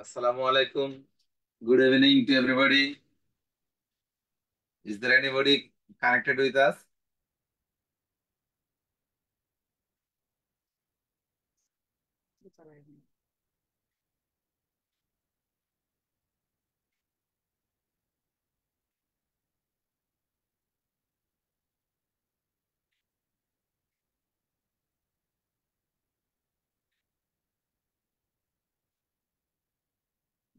Assalamu alaikum. Good evening to everybody. Is there anybody connected with us?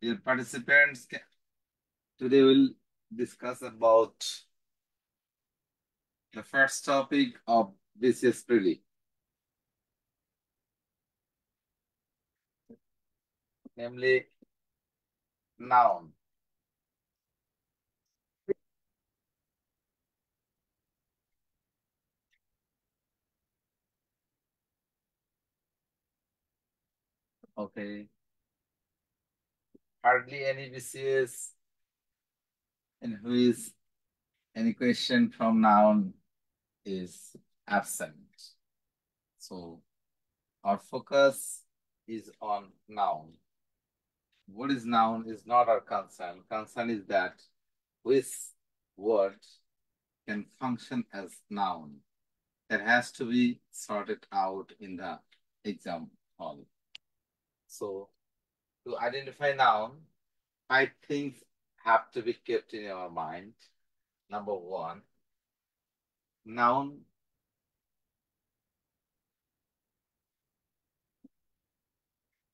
Dear participants, today we'll discuss about the first topic of BCS Preli, namely noun. Okay. Hardly any BCS in which any question from noun is absent. So our focus is on noun. What is noun is not our concern. Concern is that which word can function as noun. That has to be sorted out in the exam hall. So to identify noun, 5 things have to be kept in your mind. Number one, noun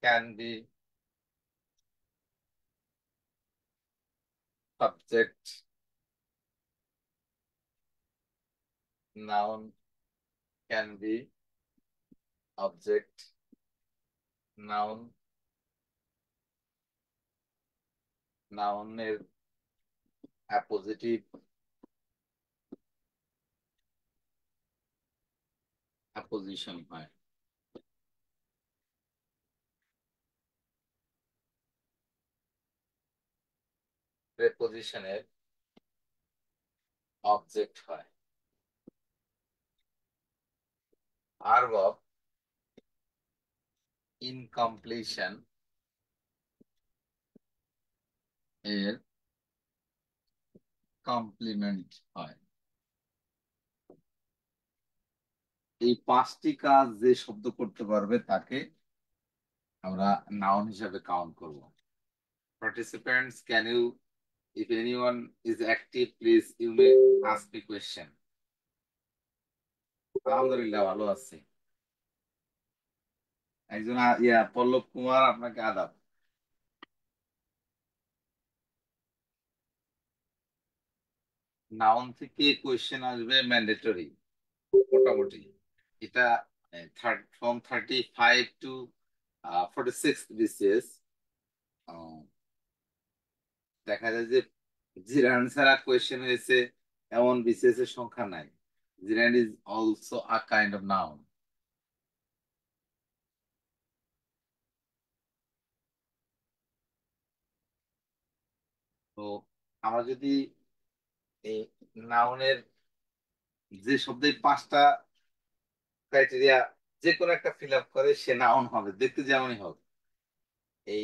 can be subject, noun can be object, noun, noউনের appositive, apposition হয়। প্রেপোজিশনের object হয়। Verb of ইনকমপ্লিশন এর complement হয়। এই 5টি কাজ যে শব্দ করতে পারবে তাকে আমরা নাউন হিসাবে কাউন্ট করব। Participants, can you, if anyone is active, please you may ask me question. আলহামদুলিল্লাহ ভালো আছি। একজন পল্লব কুমার, আপনাকে আদাব। নাউন থেকে কোয়েশ্চেন আসবে ম্যান্ডেটরি মোটামুটি। এটা ফ্রম 35 টু 46 বিসিএস। দেখা যায় যে জিরান ছাড়া কোয়েশ্চেন হয়েছে এমন বিসিএস এর সংখ্যা নাই। Gerund is also a kind of noun. তো আমরা যদি এই নাউনের যে শব্দের 5টা ক্রাইটেরিয়া যে কোনো একটা ফিল আপ করে সে নাউন হবে, দেখতে যেমনই হোক। এই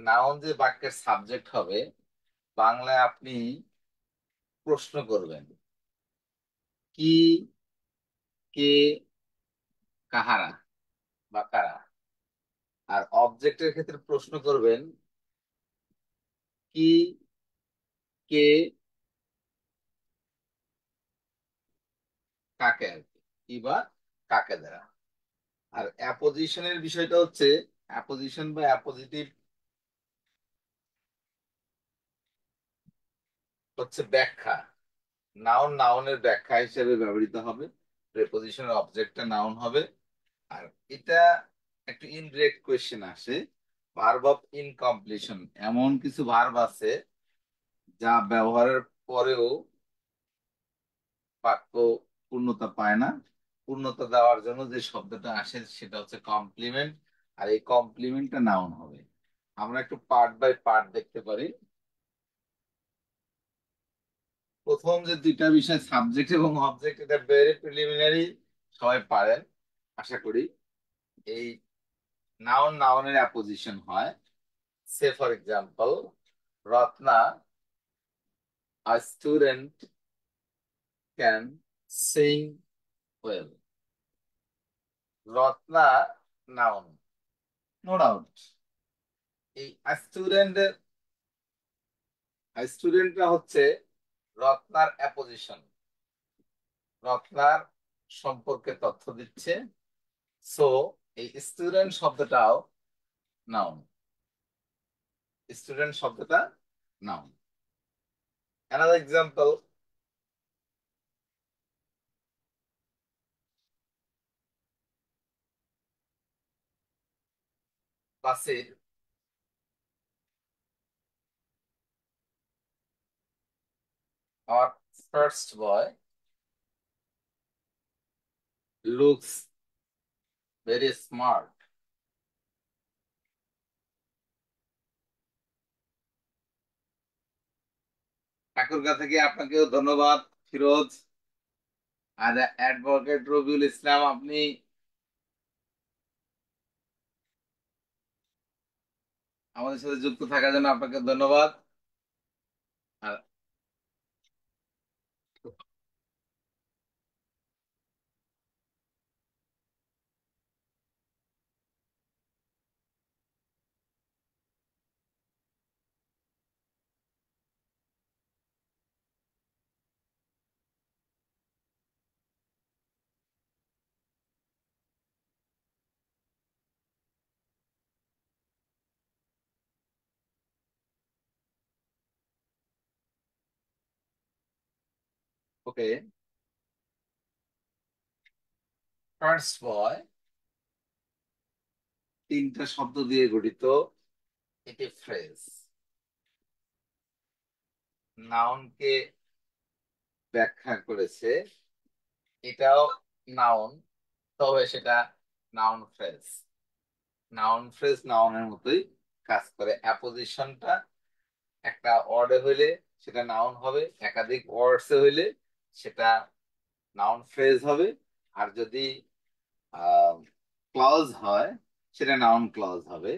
নাউন যে বাক্যের সাবজেক্ট হবে, বাংলায় আপনি প্রশ্ন করবেন কি, কে, কাহারা বা কারা। আর অবজেক্টের ক্ষেত্রে প্রশ্ন করবেন কি, কে, কাকে আর কি, কি বা কাকে দ্বারা। আর অ্যাপোজিশনের বিষয়টা হচ্ছে অ্যাপোজিশন বা অ্যাপোজিটিভ হচ্ছে ব্যাখ্যা। নাউন নাউনের ব্যাখ্যা হিসেবে ব্যবহৃত হবে, প্রেপোজিশনের অবজেক্টটা নাউন হবে। আর এটা একটু ইনডিরেক্ট কোয়েশ্চেন আসে, ভার্ব অফ ইনকমপ্লিশন। এমন কিছু ভার্ব আছে যা ব্যবহারের পরেও বাক্য পূর্ণতা পায় না। পূর্ণতা দেওয়ার জন্য যে শব্দটা আসে সেটা হচ্ছে কমপ্লিমেন্ট, আর এই কমপ্লিমেন্টটা নাউন হবে। আমরা একটু পার্ট বাই পার্ট দেখতে পারি। প্রথম যে 2টা বিষয় সাবজেক্ট এবং অবজেক্ট, এটা ভেরি প্রিলিমিনারি, সবাই পারেন আশা করি। এই নাউনের অ্যাপোজিশন হয়। Say for example, Ratna a student can sing well. Ratna noun, no doubt. এই স্টুডেন্টরা হচ্ছে রত্নার অ্যাপোজিশন, রত্নার সম্পর্কে তথ্য দিচ্ছে। সো এই স্টুডেন্ট শব্দটাও নাউন, স্টুডেন্ট শব্দটা noun. Another example, Basir our first boy looks very smart. Thakurgaon থেকে আপনাকেও ধন্যবাদ ফিরোজ। আর অ্যাডভোকেট রবিউল ইসলাম, আপনি আমাদের সাথে যুক্ত থাকার জন্য আপনাকে ধন্যবাদ। আর ওকে, ফার্স্ট বয় তিনটা শব্দ দিয়ে গঠিত একটি ফ্রেজ। নাউনকে ব্যাখ্যা করেছে, এটাও নাউন, তবে সেটা নাউন ফ্রেজ। নাউন ফ্রেজ নাউনের মতোই কাজ করে। অ্যাপোজিশনটা একটা ওয়ার্ডে হইলে সেটা নাউন হবে, একাধিক ওয়ার্ডসে হইলে সেটা নাউন ফ্রেজ হবে। আর যদি ক্লজ হয় সেটা নাউন ক্লজ হবে।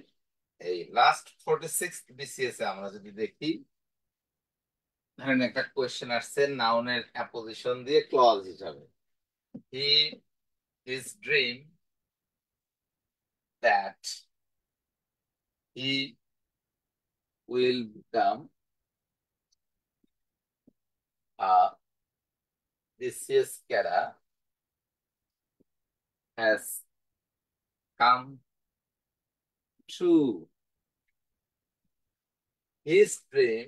এই লাস্ট 46 বিসিএস এ আমরা যদি দেখি, ধরেন একটা কোয়েশ্চেন আসছে নাউনের অ্যাপোজিশন দিয়ে ক্লজ হিসাবে, he his dream that he will become a BCS cadre has come true. His dream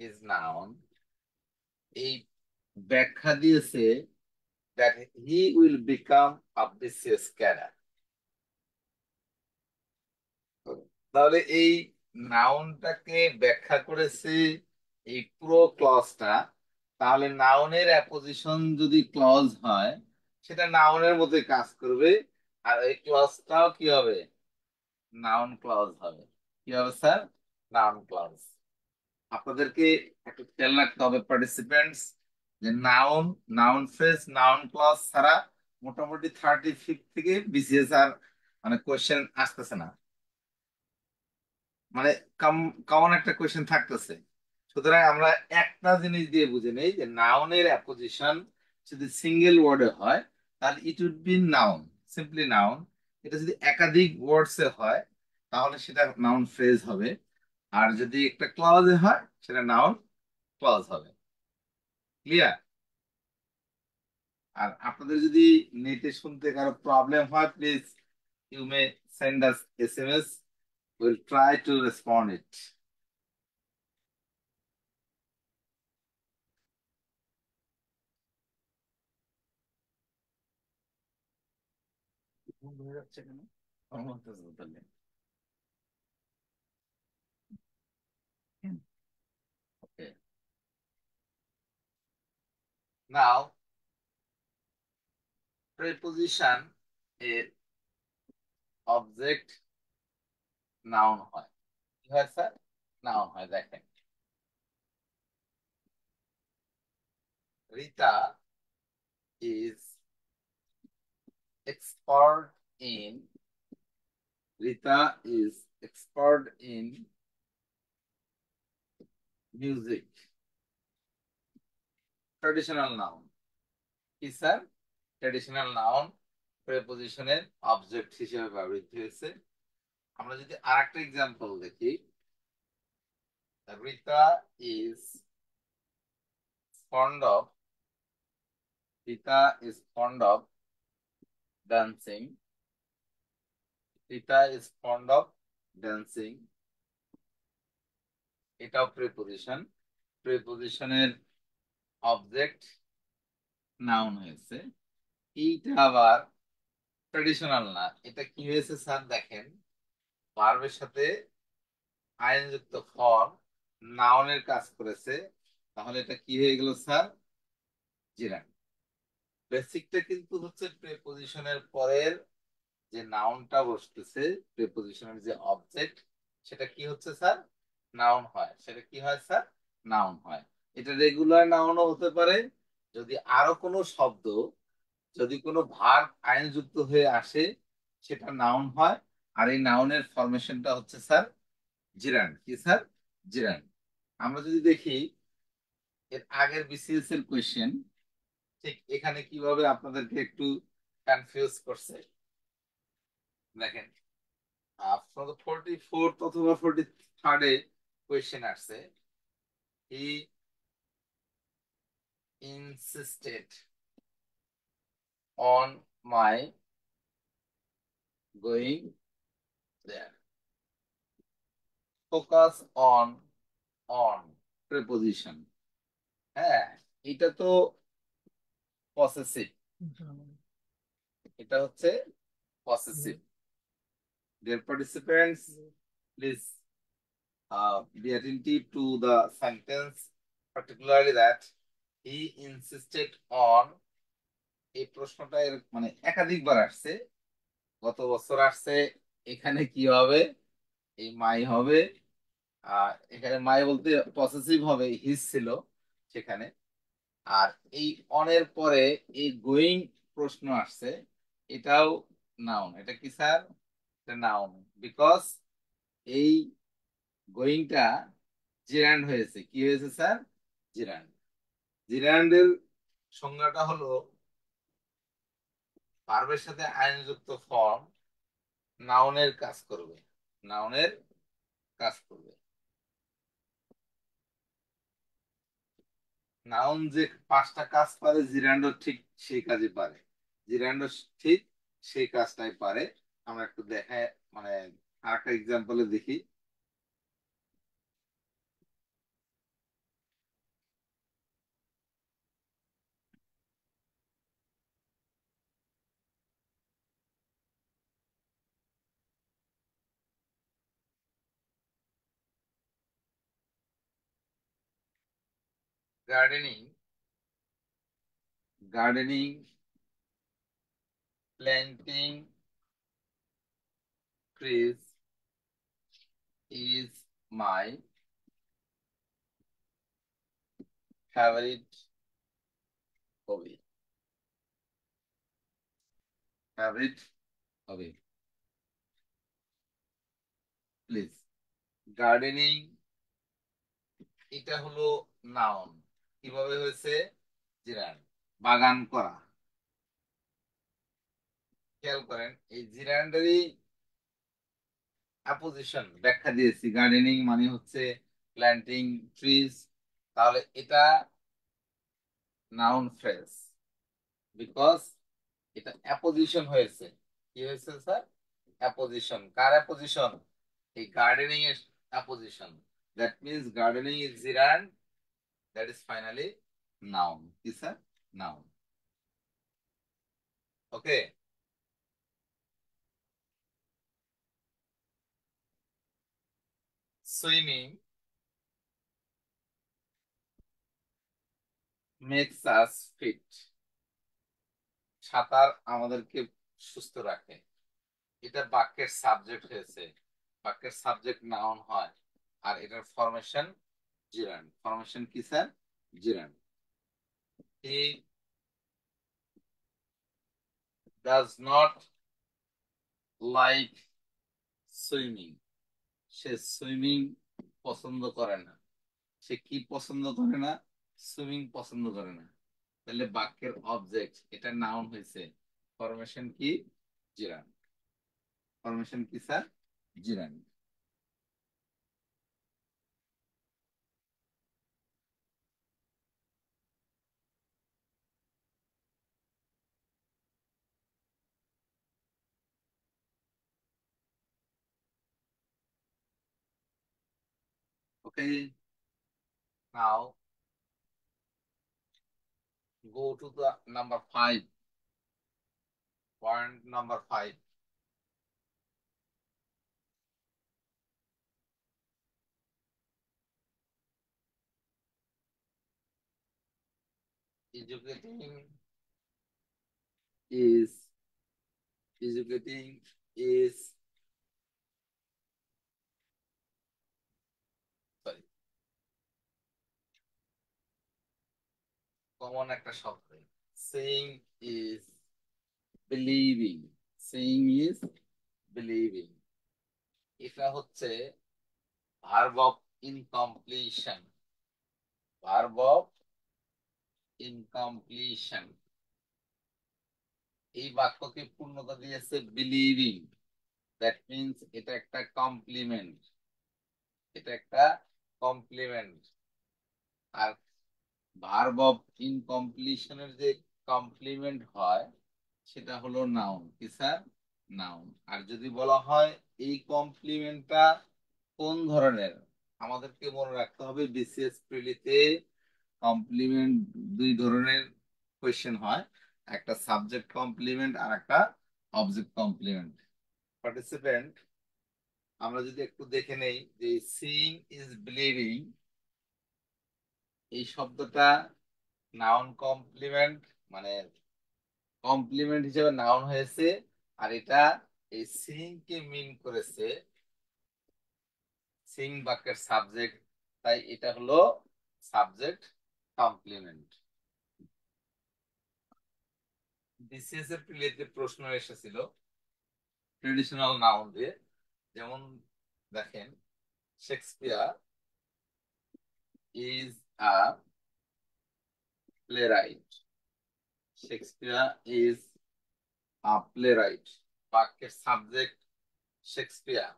is noun. এই ব্যাখ্যা দিয়েছে that he will become a BCS cadre। তাহলে এই নাউনটাকে ব্যাখ্যা করেছে এই পুরো ক্লজটা। তাহলে নাউনের অ্যাপোজিশন যদি ক্লজ হয় সেটা নাউনের মধ্যে কাজ করবে। আর এই ক্লজটাও কি হবে? নাউন ক্লজ হবে। কি হবে স্যার? Noun clause. আপনাদেরকে একটু খেয়াল রাখতে হবে পার্টিসিপেন্টস, যে noun, noun phrase, noun clause ছাড়া মোটামুটি 35 থেকে বিসিএস আর মানে কোয়েশ্চেন আসতেছে না, মানে কমন একটা কোয়েশ্চেন থাকতেছে। সুতরাং আমরা একটা জিনিস দিয়ে বুঝে নেই যে নাউনের অ্যাপোজিশন যদি সিঙ্গেল ওয়ার্ডে হয় তাহলে it would be noun, simply noun. এটা যদি একাধিক ওয়ার্ডসে হয় তাহলে সেটা নাউন ফ্রেজ হবে। আর যদি একটা ক্লজে হয় সেটা নাউন ক্লজ হবে। ক্লিয়ার? আর আপনাদের যদি নেটে শুনতে কারো প্রবলেম হয়, please you may send us SMS, will try to respond it. হয়ে যাচ্ছে কেন? আমার বলতেছে তো তাহলে। ওকে, নাও প্রিপোজিশন এর অবজেক্ট নাউন হয়। কি হয় স্যার? নাউন হয়। দেখেন, Rita is expert in Rita is expert in music. Traditional noun. কি স্যার? ট্র্যাডিশনাল নাউন প্রেপোজিশনের অবজেক্ট হিসেবে ব্যবহৃত হয়েছে। আমরা যদি আরেকটা এক্সাম্পল দেখি, Rita is fond of Rita is fond of dancing. Rita is fond of dancing. এটাও প্রিপোজিশন। প্রিপোজিশনের অবজেক্ট নাউন হয়েছে। এইটা আবার ট্র্যাডিশনাল না, এটা কি হয়েছে স্যার দেখেন, ভার্বের সাথে আইনযুক্ত ফর্ম নাউনের কাজ করেছে, তাহলে এটা কি হয়ে গেল স্যার? জিরান। বেসিকটা কিন্তু হচ্ছে প্রিপোজিশনের পরের যে নাউনটা বসতেছে, প্রিপোজিশনের যে অবজেক্ট, সেটা কি হচ্ছে স্যার? নাউন হয়। সেটা কি হয় স্যার? নাউন হয়। এটা রেগুলার নাউনও হতে পারে, যদি আরো কোনো শব্দ, যদি কোনো ভার্ব আইনযুক্ত হয়ে আসে, সেটা নাউন হয়। আর এই নাউনের ফরমেশনটা হচ্ছে স্যার জিরান। কি স্যার? জিরান। আমরা যদি দেখি এর আগের বিসিএস এর কোয়েশ্চেন, ঠিক এখানে কিভাবে আপনাদেরকে একটু কনফিউজ করছে দেখেন। 44th অথবা 43rd এ কোয়েশ্চেন আসছে, he insisted on my going there. Focus on preposition. হ্যাঁ, এটা তো পসেসিভ, এটা হচ্ছে possessive. Dear participants, please be attentive to the sentence, particularly that he insisted on। এই প্রশ্নটা মানে একাধিকবার আসছে, গত বছর আসছে। এখানে কি হবে? এই মাই হবে, এখানে মাই বলতে পসেসিভ হবে, হিজ ছিল সেখানে। আর এই অনের পরে এই গোয়িং প্রশ্ন আসছে, এটাও নাউন। এটা কি স্যার? এটা নাউন, বিকজ এই গোয়িংটা জিরান্ড হয়েছে। কি হয়েছে স্যার? জিরান্ড। জিরান্ডের সংজ্ঞাটা হলো ভার্বের সাথে আইনযুক্ত ফর্ম নাউনের কাজ করবে, নাউনের কাজ করবে। নাউন যে 5টা কাজ পারে, জিরান্ডও ঠিক সেই কাজই পারে। জিরান্ডও ঠিক সেই কাজটাই পারে। আমরা একটু দেখায়, মানে আরেকটা এক্সাম্পলে দেখি। Gardening, gardening, planting trees is my favorite hobby. Favorite hobby. Please. Gardening, এটা হলো নাউন। কিভাবে হয়েছে? জিরান, বাগান করা। খেয়াল করেন, এই জিরান্ডারি অ্যাপোজিশন ব্যাখ্যা দিয়েছি। গার্ডেনিং মানে হচ্ছে প্ল্যান্টিং ট্রিজ, তাহলে এটা নাউন ফ্রেজ, বিকজ এটা অ্যাপোজিশন হয়েছে। কি হয়েছে স্যার? অ্যাপোজিশন। কার অ্যাপোজিশন? এই গার্ডেনিং এর apposition. That means gardening is gerund, that is finally noun. কি sir? Noun. Okay. Swimming makes us fit. সাঁতার আমাদেরকে সুস্থ রাখে। এটা বাক্যের সাবজেক্ট হয়েছে, বাক্যের সাবজেক্ট নাউন হয়, আর এটার ফরমেশন জিরান। ফরমেশন কি sir? Gerund. He does not like swimming, সে সুইমিং পছন্দ করে না। সে কি পছন্দ করে না? সুইমিং পছন্দ করে না। তাহলে বাক্যের অবজেক্ট এটা নাউন হয়েছে। ফরমেশন কি? জিরান। ফরমেশন কি sir? Gerund. Okay, now go to the number 5. Point number 5. Educating is educating is sorry, common একটা শব্দ। Saying is believing. Saying is believing. এটা হচ্ছে verb of incompletion. Verb of incompletion. এই বাক্যকে পূর্ণতা দিয়েছে বিলিভিং। দ্যাট মিন্স এটা একটা কমপ্লিমেন্ট। এটা একটা কমপ্লিমেন্ট। আর ভার্ব অফ ইনকমপ্লিশনের যে কমপ্লিমেন্ট হয় সেটা হলো নাউন। কি স্যার? নাউন। আর যদি বলা হয় এই কমপ্লিমেন্টটা কোন ধরনের, আমাদেরকে মনে রাখতে হবে বিসিএস প্রিলিতে কমপ্লিমেন্ট দুই ধরনের কোয়েশ্চেন হয়, একটা সাবজেক্ট কমপ্লিমেন্ট আর একটা অবজেক্ট কমপ্লিমেন্ট। পার্টিসিপেন্ট, আমরা যদি একটু দেখে নেই যে সিইং ইজ বিলিভিং এই শব্দটা নাউন কমপ্লিমেন্ট, মানে কমপ্লিমেন্ট হিসেবে নাউন হয়েছে। আর এটা এই সিইং কে মিন করেছে, সিইং বাক্যের সাবজেক্ট, তাই এটা হলো সাবজেক্ট কমপ্লিমেন্ট। বিসিএস এর প্রিলিতে প্রশ্ন এসেছিল ট্রেডিশনাল নাউন দিয়ে। যেমন দেখেন, Shakespeare is a playwright. Shakespeare is a playwright, বাক্যের সাবজেক্ট শেক্সপিয়ার।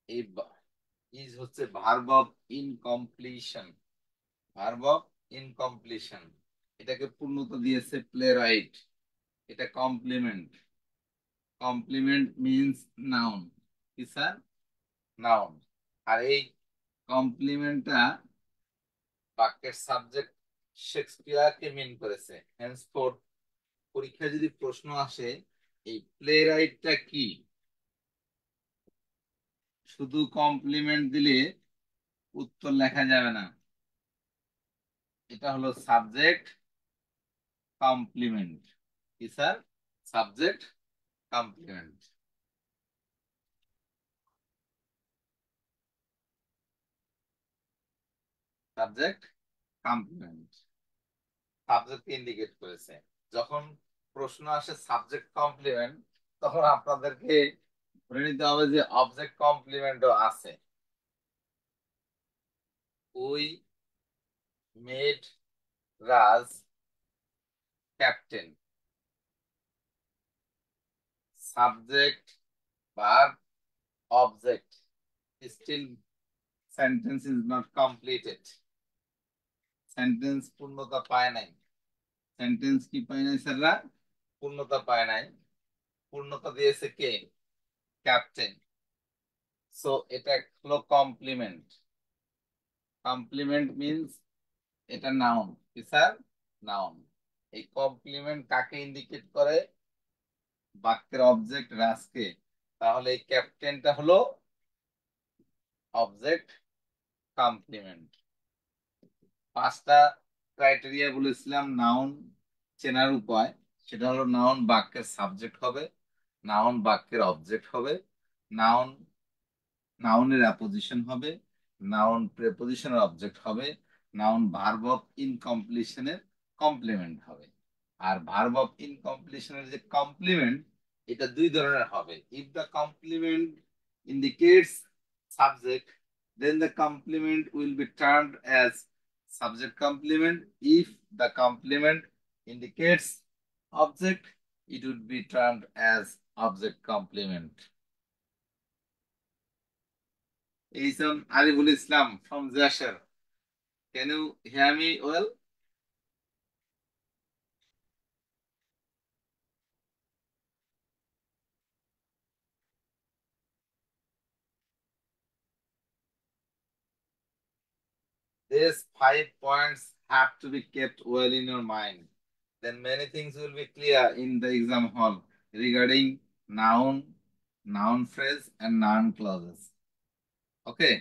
এই ইজ হচ্ছে verb of incompletion. Verb of incompletion, এটাকে পূর্ণতা দিয়েছে প্লেরাইট। এটা কমপ্লিমেন্ট। Complement means noun. কি স্যার? নাউন। আর এই কমপ্লিমেন্টটা বাক্যের সাবজেক্ট শেক্সপিয়ারকে মিন করেছে। হেন্সফোর্থ পরীক্ষায় যদি প্রশ্ন আসে এই প্লে রাইটটা কি, শুধু কমপ্লিমেন্ট দিলে উত্তর লেখা যাবে না। এটা হলো সাবজেক্ট কমপ্লিমেন্ট। কি sir? Subject complement. Subject complement সাবজেক্টকে ইন্ডিকেট করেছে। যখন প্রশ্ন আসে সাবজেক্ট কমপ্লিমেন্ট, তখন আপনাদেরকে ধরে নিতে হবে যে অবজেক্ট কমপ্লিমেন্টও আছে। We made Raj captain. Subject verb object, still sentence is not completed. Sentence পূর্ণতা পায় নাই। সেন্টেন্স কি পায় নাই স্যাররা? পূর্ণতা পায় নাই। পূর্ণতা দিয়েছে কে? ক্যাপ্টেন। সো এটা হলো কমপ্লিমেন্ট। কমপ্লিমেন্ট মিন্স এটা নাউন। কি স্যার? নাউন। এই কমপ্লিমেন্ট কাকে ইন্ডিকেট করে? বাক্যের অবজেক্ট রাজকে। তাহলে এই ক্যাপ্টেনটা হলো অবজেক্ট কমপ্লিমেন্ট। পাঁচটা ক্রাইটেরিয়া বলেছিলাম নাউন চেনার উপায়। সেটা হলো নাউন বাক্যের সাবজেক্ট হবে, নাউন বাক্যের অবজেক্ট হবে, নাউন নাউনের অ্যাপোজিশন হবে, নাউন প্রেপোজিশনের অবজেক্ট হবে, নাউন ভার্ব অফ ইনকমপ্লিশনের কমপ্লিমেন্ট হবে। আর ভার্ব অফ ইনকমপ্লিশনের যে কমপ্লিমেন্ট, এটা দুই ধরনের হবে। If the complement indicates subject, then the complement will be termed as subject complement. If the complement indicates object, it would be termed as object complement. Isam Ariful Islam from Zasher. Can you hear me well? These 5 points have to be kept well in your mind. Then many things will be clear in the exam hall regarding noun, noun phrase, and noun clauses. Okay.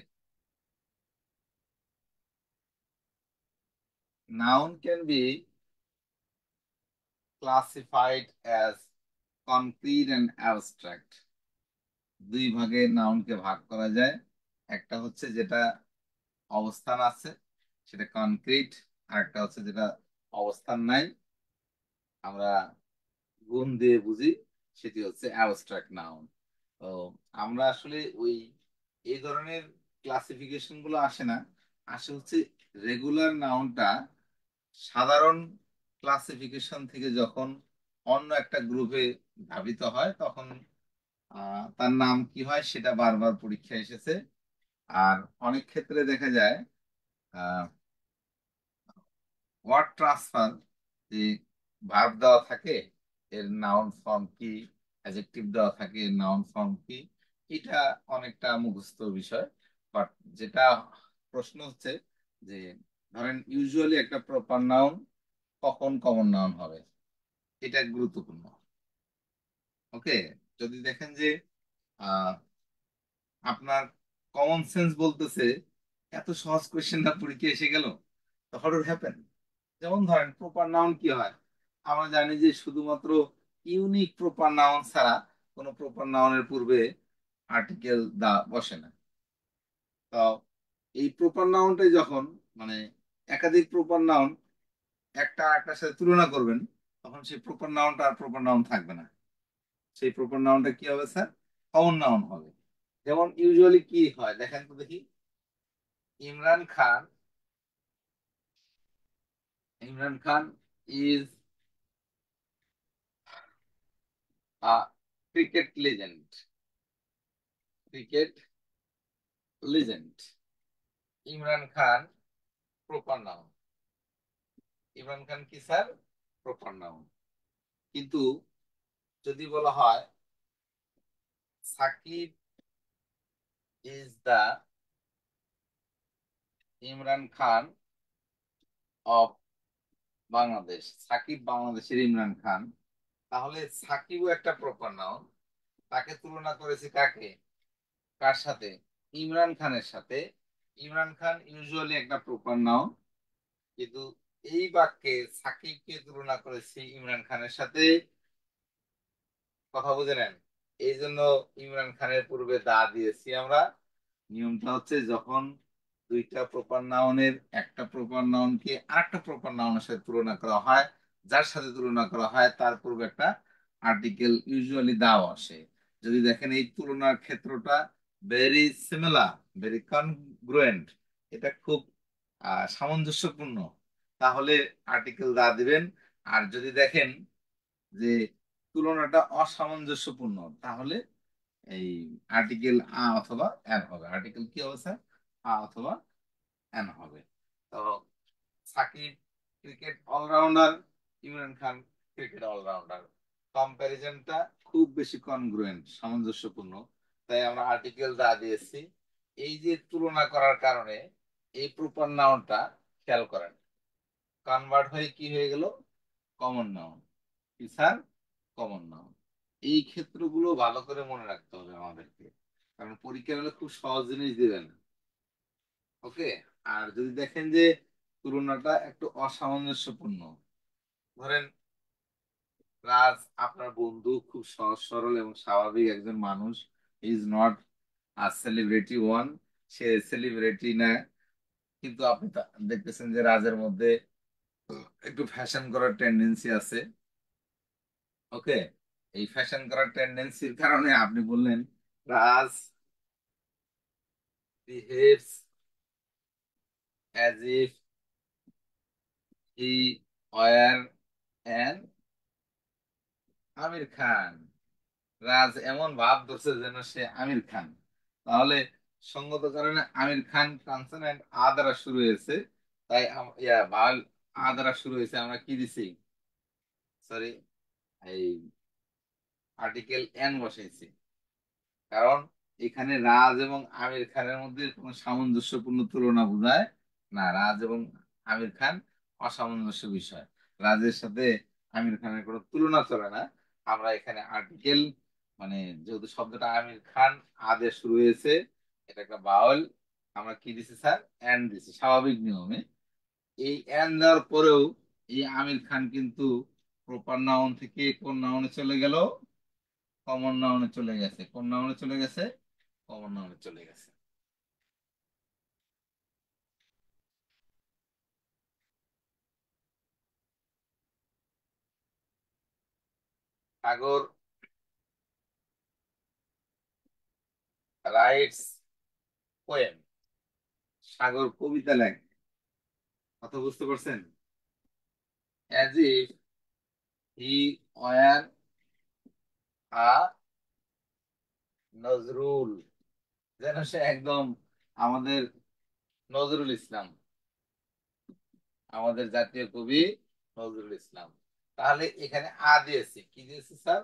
Noun can be classified as concrete and abstract. দুই ভাগে নাউনকে ভাগ করা যায়। একটা হচ্ছে যেটা অবস্থান আছে, সেটা কনক্রিট, আর একটা হচ্ছে যেটা অবস্থান নাই, আমরা গুণ দিয়ে বুঝি, সেটি হচ্ছে অ্যাবস্ট্রাক্ট নাউন। তো আমরা আসলে ওই এই ধরনের ক্লাসিফিকেশন গুলো আসে না, আসে হচ্ছে রেগুলার নাউনটা সাধারণ ক্লাসিফিকেশন থেকে যখন অন্য একটা গ্রুপে ধাবিত হয় তখন তার নাম কি হয় সেটা বারবার পরীক্ষায় এসেছে। আর অনেক ক্ষেত্রে দেখা যায় ওয়ার্ড ট্রান্সফার, যে ভার্ব দেওয়া থাকে এর নাউন ফর্ম কি, অ্যাডজেক্টিভ দেওয়া থাকে এর নাউন ফর্ম কি, এটা অনেকটা মুখস্থ বিষয়। বাট যেটা প্রশ্ন হচ্ছে যে ধরেন ইউজুয়ালি একটা প্রপার নাউন কখন কমন নাউন হবে, এটা গুরুত্বপূর্ণ। ওকে, যদি দেখেন যে আহ, আপনার কমন সেন্স বলতেছে এত সহজ কোয়েশ্চেনটা পরীক্ষা এসে গেল, তো হাউ ডু হ্যাপেন। যেমন ধরেন প্রপার নাউন কি হয়, আমরা জানি যে শুধুমাত্র ইউনিক প্রপার নাউন ছাড়া কোনো প্রপার নাউনের পূর্বে আর্টিকেল দা বসে না। তো এই প্রপার নাউনটাই যখন মানে একাধিক প্রপার নাউন একটা একটার সাথে তুলনা করবেন, তখন সেই প্রপার নাউনটা আর প্রপার নাউন থাকবে না। সেই প্রপার নাউনটা কি হবে স্যার? কমন নাউন হবে। যেমন ইউজুয়ালি কি হয় দেখেন তো দেখি, Imran Khan, Imran Khan is a cricket legend, cricket legend. Imran Khan proper noun, Imran Khan কি স্যার? Proper noun. কিন্তু যদি বলা হয় Shakib is the Imran Khan of Bangladesh, Shakib বাংলাদেশের ইমরান খান, তাহলে সাকিবও একটা প্রপার নাউন। তাকে তুলনা করেছি কাকে, কার সাথে? ইমরান খানের সাথে। ইমরান খান ইউজুয়ালি একটা প্রপার নাউন, কিন্তু এই বাক্যে সাকিবকে তুলনা করেছি ইমরান খানের সাথে। কথা বুঝে নেন, এই জন্য ইমরান খানের পূর্বে দা দিয়েছি আমরা। নিয়মটা হচ্ছে যখন দুইটা প্রপার নাউনের একটা প্রপার নাউনকে আরেকটা প্রপার নাউনের সাথে তুলনা করা হয়, যার সাথে তুলনা করা হয় তার পূর্বে একটা আর্টিকেল ইউজুয়ালি দাও আসে। যদি দেখেন এই তুলনার ক্ষেত্রটা ভেরি সিমিলার, ভেরি কনগ্রুয়েন্ট, এটা খুব সামঞ্জস্যপূর্ণ, তাহলে আর্টিকেল দা দিবেন। আর যদি দেখেন যে তুলনাটা অসামঞ্জস্যপূর্ণ, তাহলে এই আর্টিকেল আ অথবা এন হবে। আর্টিকেল কি হবে স্যার? আ অথবা এন হবে। তো Shakib cricket allrounder, Imran Khan cricket allrounder, কম্প্যারিজনটা খুব বেশি কনগ্রুয়েন্ট, সামঞ্জস্যপূর্ণ, তাই আমরা আর্টিকেল দা দিয়েছি। এই যে তুলনা করার কারণে এই প্রপার নাউনটা খেয়াল করেন কনভার্ট হয়ে কি হয়ে গেল? Common noun. কি স্যার? Common noun. এই ক্ষেত্রগুলো ভালো করে মনে রাখতে হবে আমাদেরকে, কারণ পরীক্ষা হলে খুব সহজ জিনিস দিবেন। ওকে। আর যদি দেখেন যে তুলনাটা একটু অসামঞ্জস্যপূর্ণ, ধরেন রাজ আপনার বন্ধু, খুব সহজ সরল এবং স্বাভাবিক একজন মানুষ, is not a celebrity one, say celebrity না, কিন্তু আপনি দেখতেছেন যে রাজের মধ্যে একটু ফ্যাশন করার টেন্ডেন্সি আছে। ওকে, এই ফ্যাশন করার টেন্ডেন্সির কারণে আপনি বললেন রাজ behaves as if he were an Aamir Khan. রাজ এমন ভাব ধরছে যেন সে আমির খান। তাহলে সঙ্গত কারণে আমির খান কনসোনেন্ট আ দ্বারা শুরু হয়েছে, তাই ভাল আ দ্বারা শুরু হয়েছে, আমরা কি দিছি, সরি, এই আর্টিকেল এন বসাইছি। কারণ এখানে রাজ এবং আমির খানের মধ্যে কোনো সামঞ্জস্যপূর্ণ তুলনা বোঝায় না। রাজ এবং আমির খান অসামঞ্জস্য বিষয়, রাজের সাথে আমির খানের কোনো তুলনা চলে না। আমরা এখানে আর্টিকেল, মানে যেহেতু শব্দটা আমির খান আদেশ শুরু হয়েছে, এটা একটা বাউল, আমরা কি দিছি স্যার, এন্ড দিছি স্বাভাবিক নিয়মে। এই এন দেওয়ার পরেও এই আমির খান কিন্তু প্রপার নাউন থেকে কোন নাউনে চলে গেল, কমন নাউনে চলে গেছে। কোন নাউনে চলে গেছে, কমন নাউনে চলে গেছে। সাগর রাইটস পোয়েম, সাগর কবিতা লেখে। কথা বুঝতে পারছেন? As if he were a Nazrul, যেন সে একদম আমাদের নজরুল ইসলাম, আমাদের জাতীয় কবি নজরুল ইসলাম। তাহলে এখানে আ দিয়েছি, কি দিয়েছি স্যার,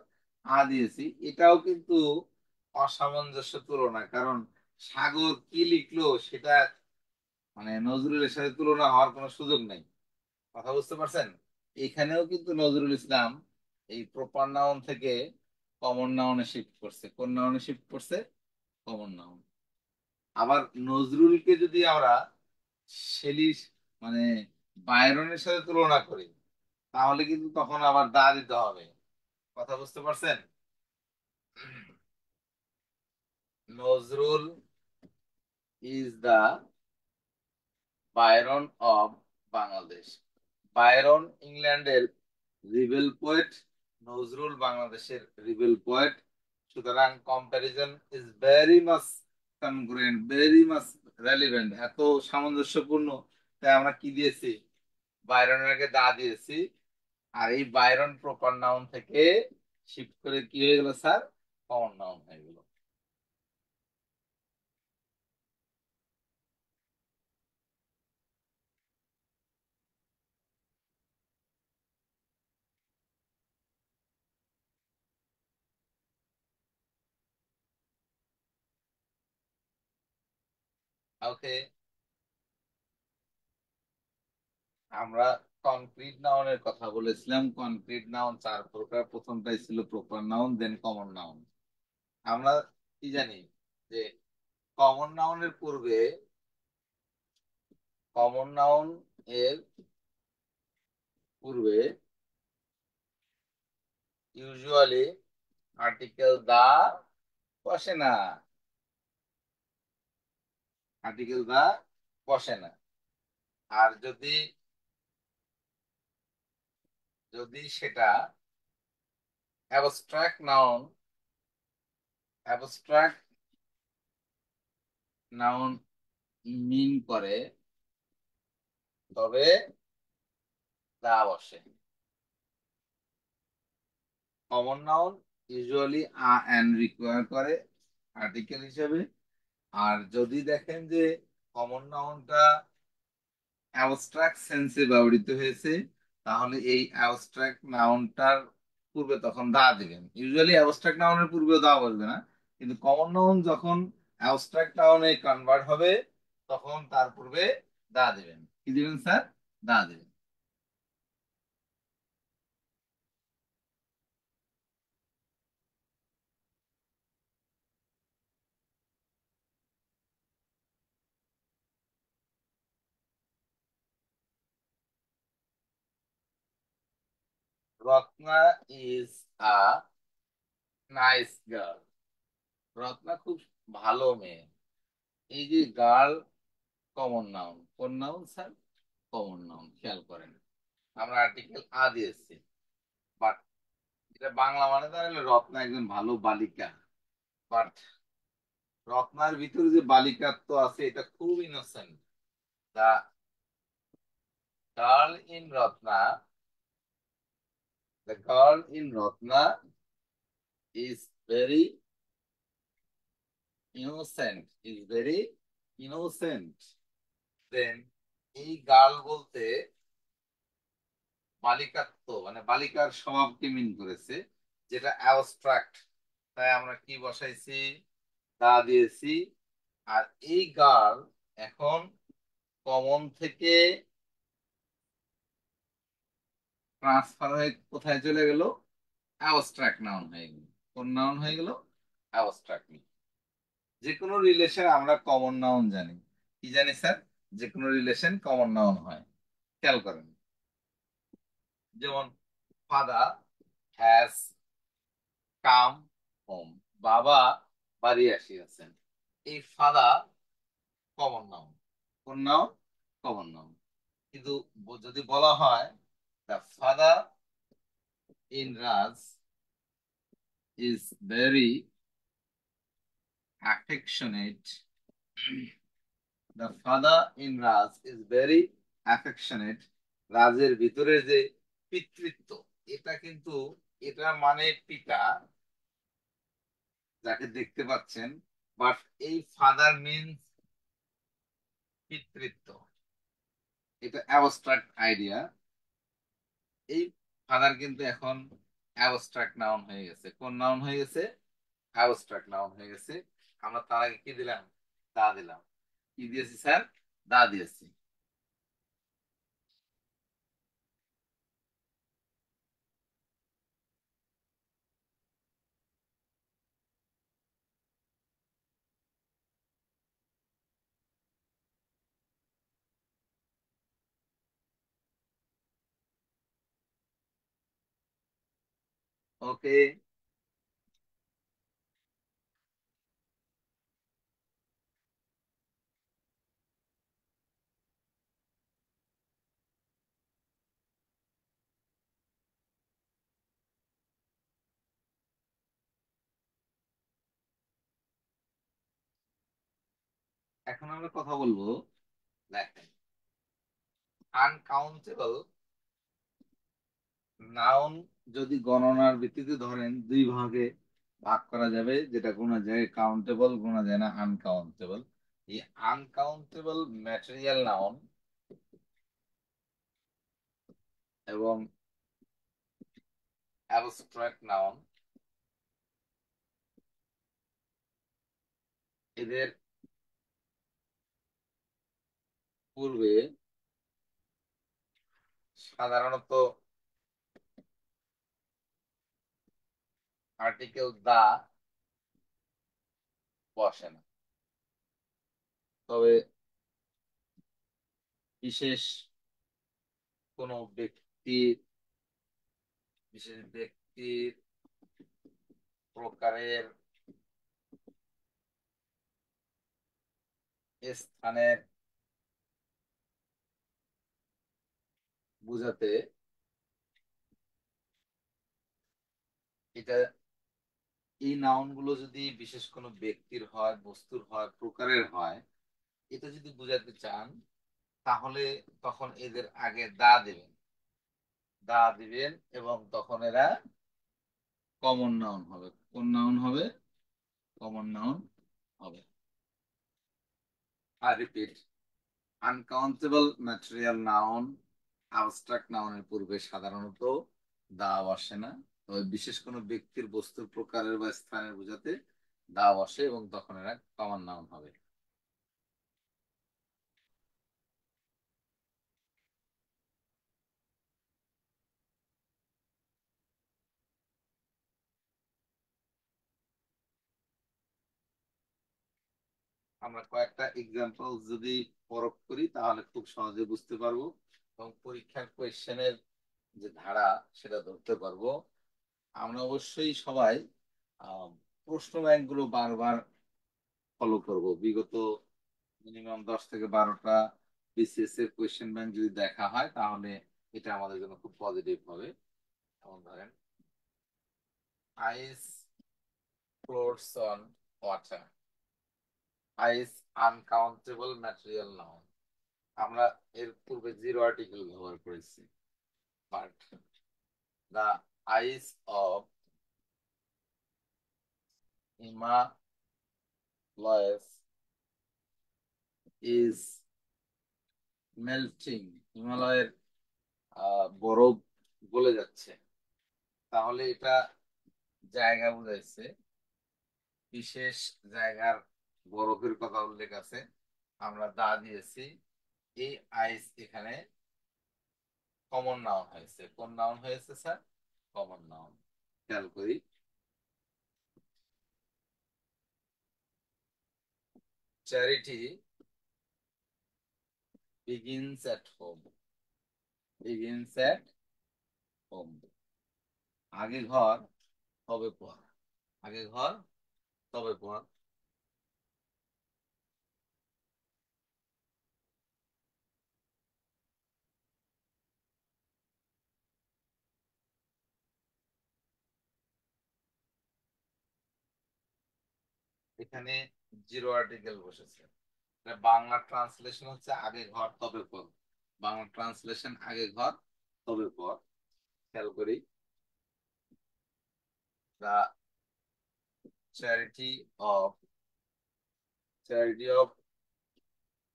আ দিয়েছি। এটাও কিন্তু অসামঞ্জস্য তুলনা, কারণ সাগর কি লিখলো সেটা মানে নজরুলের সাথে তুলনা হওয়ার কোনো সুযোগ নেই। কথা বুঝতে পারছেন? এখানেও কিন্তু নজরুল ইসলাম এই প্রপার নাউন থেকে কমন নাউনে শিফট করছে। কোন নাউনে শিফট করছে, কমন নাউন। আবার নজরুলকে যদি আমরা শেলি, মানে বায়রনের সাথে তুলনা করি, তাহলে কিন্তু তখন আবার দা দিতে হবে। কথা বুঝতে পারছেন? Nazrul is the Byron of Bangladesh. Byron ইংল্যান্ডের রিবেল পোয়েট, নজরুল বাংলাদেশের রিবেল পোয়েট। সুতরাং comparison is very much congruent, very much relevant, এত সামঞ্জস্যপূর্ণ। তাই আমরা কি দিয়েছি, বায়রনের আগে দা দিয়েছি। আর এই বায়রন প্রপার নাউন থেকে শিফট করে কি হয়ে গেল স্যার, কমন নাউন হয়ে গেল। ওকে, আমরা কনক্রিট নাউনের কথা বলেছিলাম। কনক্রিট নাউন চার প্রকার, প্রথমটাই ছিল প্রপার নাউন, দেন কমন নাউন। আমরা কি জানি যে কমন নাউনের পূর্বে, কমন নাউন এর পূর্বে ইউজুয়ালি আর্টিকেল দা বসে না, আর্টিকেল দা বসে না। আর যদি যদি সেটা অ্যাবস্ট্রাক্ট নাউন, অ্যাবস্ট্রাক্ট নাউন মিন করে, তবে দা বসে। কমন নাউন ইউজুয়ালি আ এন রিকোয়ার করে আর্টিকেল হিসেবে। আর যদি দেখেন যে কমন নাউনটা অ্যাবস্ট্রাক্ট সেন্সে ব্যবহৃত হয়েছে, তাহলে এই অ্যাবস্ট্রাক্ট নাউনটার পূর্বে তখন দা দিবেন। ইউজুয়ালি অ্যাবস্ট্রাক্ট নাউনের পূর্বে দা বসবে না, কিন্তু কমন নাউন যখন অ্যাবস্ট্রাক্ট নাউনে কনভার্ট হবে, তখন তার পূর্বে দা দিবেন। কি দিবেন স্যার, দা দিবেন। Ratna is a nice girl. Ratna খুব ভালো মেয়ে। এই যে গার্ল, কমন নাউন, কোন নাউন স্যার, কমন নাউন। খেয়াল করেন আমরা আর্টিকেল আ দিয়েছি, বাট এটা বাংলা মানে দাঁড়ালে রত্না একজন ভালো বালিকা। বাট রত্নার ভিতরে যে বালিকাত্ব আছে এটা খুব innocent. The girl in Ratna, the girl in Ratna is very innocent, is very innocent. Then এই গার্ল বলতে বালিকাত্ব মানে বালিকার স্বভাবকে মিন করেছে, যেটা অ্যাবস্ট্রাক্ট। তাই আমরা কি বসাইছি? দা দিয়েছি। আর এই গার্ল এখন কমন থেকে ট্রান্সফার হয়ে কোথায় চলে গেল? অ্যাবস্ট্রাক্ট নাউন হয়ে গেল। কোন নাউন হয়ে গেল? অ্যাবস্ট্রাক্ট। যে কোনো রিলেশন আমরা কমন নাউন জানি। কি জানি স্যার? যে কোনো রিলেশন কমন নাউন হয়। খেয়াল করেন, যেমন ফাদার হ্যাজ কাম হোম, বাবা বাড়ি আসিয়াছেন। এই ফাদার কমন নাউন। কোন নাউন? Common noun. কিন্তু যদি বলা হয় the father in Raj is very affectionate, the father in Raj is very affectionate, রাজের ভিতরে যে পিতৃত্ব, এটা কিন্তু এটা মানে পিতা যাকে দেখতে পাচ্ছেন, বাট এই ফাদার মিনস পিতৃত্ব। এটা অ্যাবস্ট্রাক্ট আইডিয়া। এই ফাদার কিন্তু এখন অ্যাবস্ট্রাক্ট নাউন হয়ে গেছে। কোন নাউন হয়ে গেছে? অ্যাবস্ট্রাক্ট নাউন হয়ে গেছে। আমরা তার আগে কি দিলাম? দা দিলাম। কি দিয়েছি স্যার? দা দিয়েছি। ওকে। এখন আমরা কথা বলবো, দেখেন, আনকাউন্টেবল নাউন যদি গণনার ভিত্তিতে ধরেন দুই ভাগে ভাগ করা যাবে, যেটা গোনা যায় কাউন্টেবল, গোনা যায় না আনকাউন্টেবল। এই আনকাউন্টেবল ম্যাটেরিয়াল নাউন এবং অ্যাবস্ট্রাক্ট নাউন, এদের পূর্বে সাধারণত আর্টিকেল দা বসে না। তবে বিশেষ কোনো ব্যক্তির, বিশেষ ব্যক্তির প্রকারের স্থানের বুঝাতে এটা, এই নাউন গুলো যদি বিশেষ কোনো ব্যক্তির হয়, বস্তুর হয়, প্রকারের হয়, এটা যদি বুঝাতে চান তাহলে তখন এদের আগে দা দেবেন। দা দিবেন এবং তখন এরা কমন নাউন হবে। কোন নাউন হবে? কমন নাউন হবে। আর repeat, uncountable material noun abstract নাউনের পূর্বে সাধারণত দা বসে না। তবে বিশেষ কোনো ব্যক্তির, বস্তুর প্রকারের বা স্থানের বোঝাতে দা বসে এবং তখন এরা কমন নাউন হবে। আমরা কয়েকটা এক্সাম্পল যদি পরখ করি তাহলে খুব সহজে বুঝতে পারবো এবং পরীক্ষার কোয়েশ্চেনের যে ধারা সেটা ধরতে পারবো। আমরা অবশ্যই সবাই আহ, প্রশ্ন ব্যাংকগুলো বারবার ফলো করব। বিগত মিনিমাম 10 থেকে 12টা বিসিএস এর কোয়েশ্চেন ব্যাংক যদি দেখা হয় তাহলে এটা আমাদের জন্য খুব পজিটিভ হবে। যেমন ধরেন, ice floats on water, ice uncountable material noun. আমরা এর পূর্বে জিরো আর্টিকেল ব্যবহার করেছি, but the ice of Himalayas is melting. হিমালয়ের বরফ গলে যাচ্ছে। তাহলে এটা জায়গা বুঝাইছে, বিশেষ জায়গার বরফের কথা উল্লেখ আছে। আমরা দা দিয়েছি। এই আইস এখানে কমন নাউন হয়েছে। কোন নাউন হয়েছে স্যার? Common noun. খেয়াল করি। Charity begins at home. Begins at home. আগে ঘর তবে পর। আগে ঘর তবে পর। এখানে জিরো আর্টিকেল বসেছে। এটা বাংলা ট্রান্সলেশন হচ্ছে আগে ঘর তবে পর। বাংলা ট্রান্সলেশন আগে ঘর তবে পর। খেয়াল করি। The charity of charity of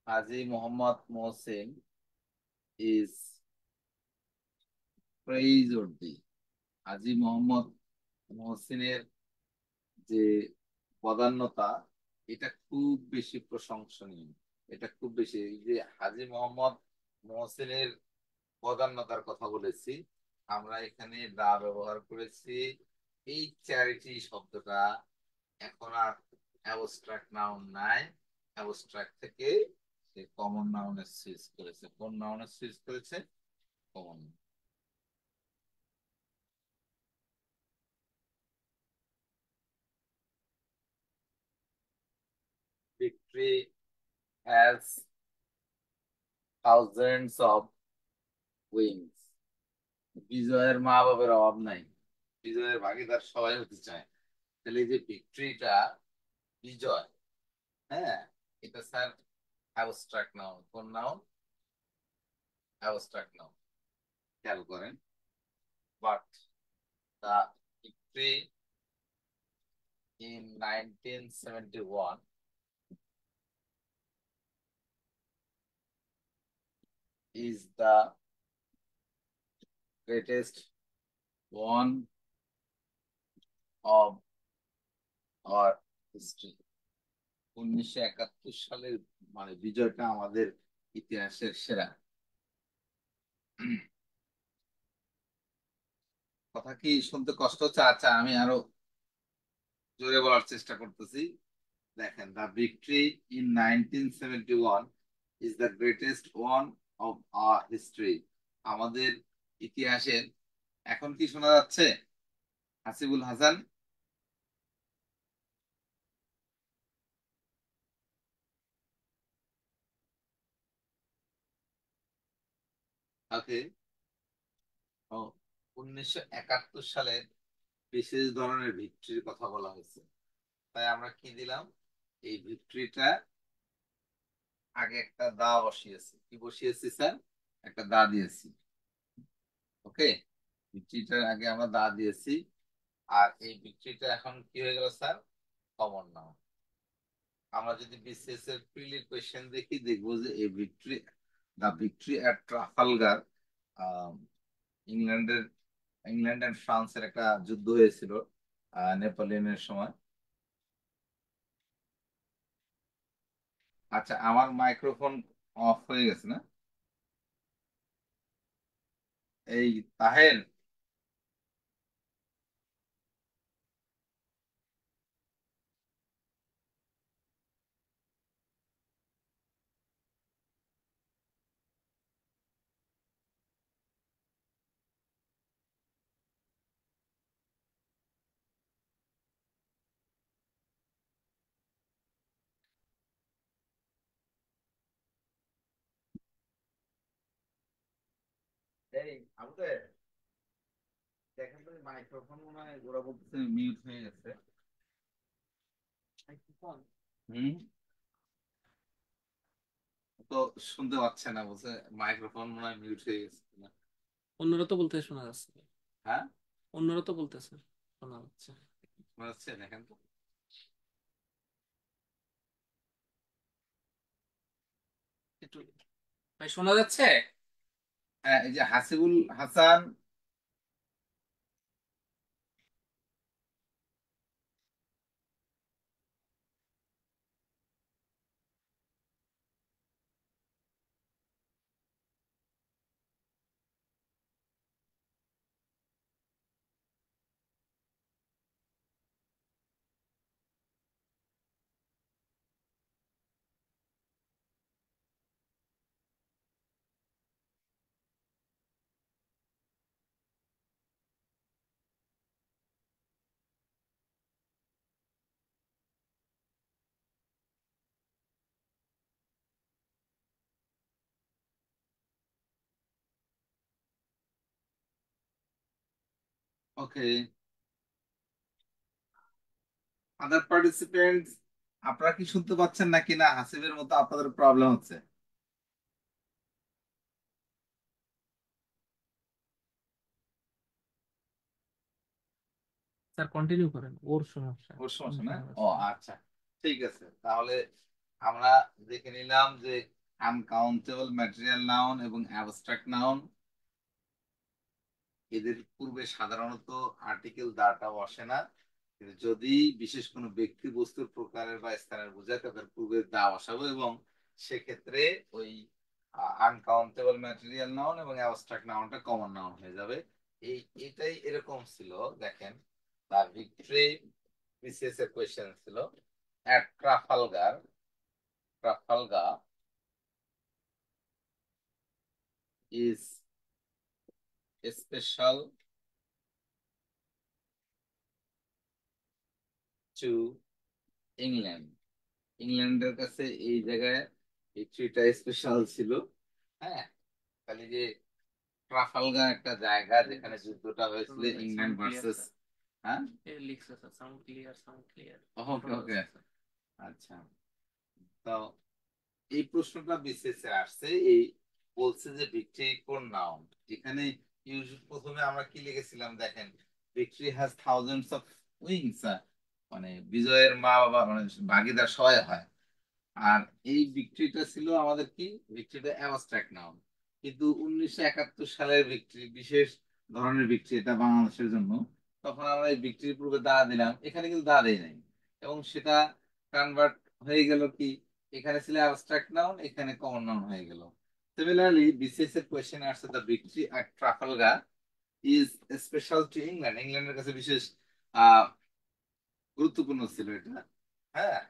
Haji Mohammad Mohsin is praiseworthy. Haji Mohammad মহসিনের যে বদান্যতা, এটা খুব বেশি প্রশংসনীয়। এটা খুব বেশি। এই যে হাজী মোহাম্মদ মহসিনের বদান্যতার কথা বলেছি, আমরা এখানে দা ব্যবহার করেছি। এই চ্যারিটি শব্দটা এখন আর অ্যাবস্ট্রাক্ট নাউন নাই। অ্যাবস্ট্রাক্ট থেকে সে কমন নাউনে সুইচ করেছে। কোন নাউনে সুইচ করেছে? Common. Victory has thousands of wings. বিজয়ের মা বাবার অভাব নাই। বিজয়ের ভাগিদার সবাই হতে চায়। তাহলে এই যে ভিক্টরিটা, বিজয়, হ্যাঁ, এটা স্যার অ্যাবস্ট্রাক্ট নাউন। কোন নাউন? Abstract noun. খেয়াল করেন। But the victory in 1971 is the greatest one of our history। 1971 সালের মানে বিজয়টা আমাদের ইতিহাসের সেরা। কথা কি শুনতে কষ্ট হচ্ছে? আচ্ছা, আমি আরো জোরে বলার চেষ্টা করতেছি। দেখেন, the victory in 1971 is the greatest one of our history. আমাদের ইতিহাসের। এখন কি শোনা যাচ্ছে হাসিবুল হাসান? ওকে। ও, 1971 সালের বিশেষ ধরনের ভিক্টরির কথা বলা হয়েছে। তাই আমরা কি দিলাম? এই ভিক্টরিটা আগে একটা দা বসিয়েছি। কি বসিয়েছি স্যার? একটা দা দিয়েছি। ওকে। ভিক্টরিটার আগে আমরা দা দিয়েছি। আর এই ভিক্টরিটা এখন কি হয়ে গেল স্যার? Common noun. আমরা যদি বিসিএস এর প্রিলি কোয়েশ্চেন দেখি, দেখবো যে এই ভিক্টরি, দা ভিক্টরি এট ট্রাফালগার, ইংল্যান্ডের, ইংল্যান্ড এন্ড ফ্রান্সের একটা যুদ্ধ হয়েছিল নেপোলিয়নের সময়। আচ্ছা, আমার মাইক্রোফোন অফ হয়ে গেছে না? এই তাহের, এই আমাদের দেখেন তো, মাইক্রোফোন মনে হয় ওরা বলতেছে মিউট হয়ে গেছে। হুম। তো শুনতে পাচ্ছে না, বলছে মাইক্রোফোন মনে হয় মিউট হয়ে গেছে। অন্যরা তো বলতে শোনা যাচ্ছে। হ্যাঁ, অন্যরা তো বলতেছে শোনা যাচ্ছে। মনে হচ্ছে, দেখেন তো। একটু ভাই শোনা যাচ্ছে? হ্যাঁ, এই যে হাসিবুল হাসান। ওকে, আদার পার্টিসিপেন্টস, আপনারা কি শুনতে পাচ্ছেন নাকি না হাসিবের মতো আপনাদের প্রবলেম হচ্ছে? স্যার কন্টিনিউ করেন, ওর সমস্যা। ওর সমস্যা না? শোনা ও যাচ্ছে না। আচ্ছা, ঠিক আছে তাহলে আমরা দেখে নিলাম যে আনকাউন্টেবল ম্যাটেরিয়াল নাউন এবং অ্যাবস্ট্রাক্ট নাউন, এদের পূর্বে সাধারণত আর্টিকেল দাটা বসে না, কিন্তু যদি বিশেষ কোনো ব্যক্তি বস্তুর প্রকারের বা স্থানের বোঝায় তাদের পূর্বে দা বসাবো, এবং সেক্ষেত্রে ওই আনকাউন্টেবল ম্যাটেরিয়াল নাউন এবং অ্যাবস্ট্রাক্ট নাউনটা কমন নাউন হয়ে যাবে। এই এটাই এরকম ছিল। দেখেন, দা ভিক্টরি বিসিএস এর কোয়েশ্চেন ছিল, at Trafalgar, Trafalgar is special to England. ইংল্যান্ডের কাছে এই জায়গায় এই ট্রিটা স্পেশাল ছিল। হ্যাঁ, তাহলে যে ট্রাফালগার একটা জায়গা যেখানে যুদ্ধটা হয়েছিল England sound clear versus. Sir. হ্যাঁ, এ লিখছে sir, sound clear, sound clear. Okay শোনা ওকে, যাচ্ছে স্যার। আচ্ছা। তো এই প্রশ্নটা বিসিএস এ আসছে, এই বলছে যে ভিক্টরি কোন নাউন। এখানে প্রথমে আমরা কি লিখেছিলাম দেখেন, victory has thousands of wings, মানে বিজয়ের মা বাবা মানে ভাগিদার সহায় হয়। আর এই ভিক্টরিটা ছিল আমাদের কি, ভিক্টরিটা অ্যাবস্ট্রাক্ট নাউন। কিন্তু 1971 সালের ভিক্টরি বিশেষ ধরনের ভিক্টরি, এটা বাংলাদেশের জন্য। তখন আমরা এই ভিক্টরির পূর্বে দা দিলাম, এখানে কিন্তু দা দেই নাই, এবং সেটা কনভার্ট হয়ে গেল কি, এখানে ছিল অ্যাবস্ট্রাক্ট নাউন, এখানে কমন নাউন হয়ে গেল। সিমিলারলি বিসিএস এর কোয়েশ্চেন আসছে, the victory at Trafalgar is special to England, ইংল্যান্ডের কাছে বিশেষ গুরুত্বপূর্ণ ছিল এটা। হ্যাঁ,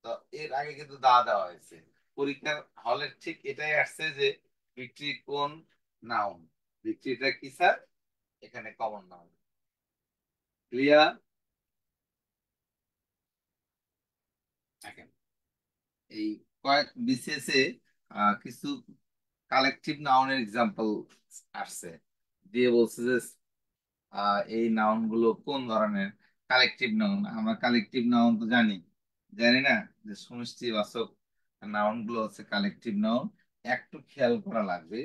তো এর আগে কিন্তু দা দেওয়া হয়েছে পরীক্ষার হলে, ঠিক এটাই আসছে যে ভিক্টরি কোন নাউন, ভিক্টরিটা কি স্যার, এখানে কমন নাউন। ক্লিয়ার? দেখেন, এই কয়েক বিসিএস এ কিছু কালেকটিভ নাউনের এক্সাম্পল আসছে, দিয়ে বলছে যে এই নাউন গুলো কোন ধরনের কালেকটিভ নাউন। আমরা কালেকটিভ নাউন তো জানি, জানি না যে সমষ্টিবাচক নাউন গুলো হচ্ছে কালেকটিভ নাউন। একটু খেয়াল করা লাগবে,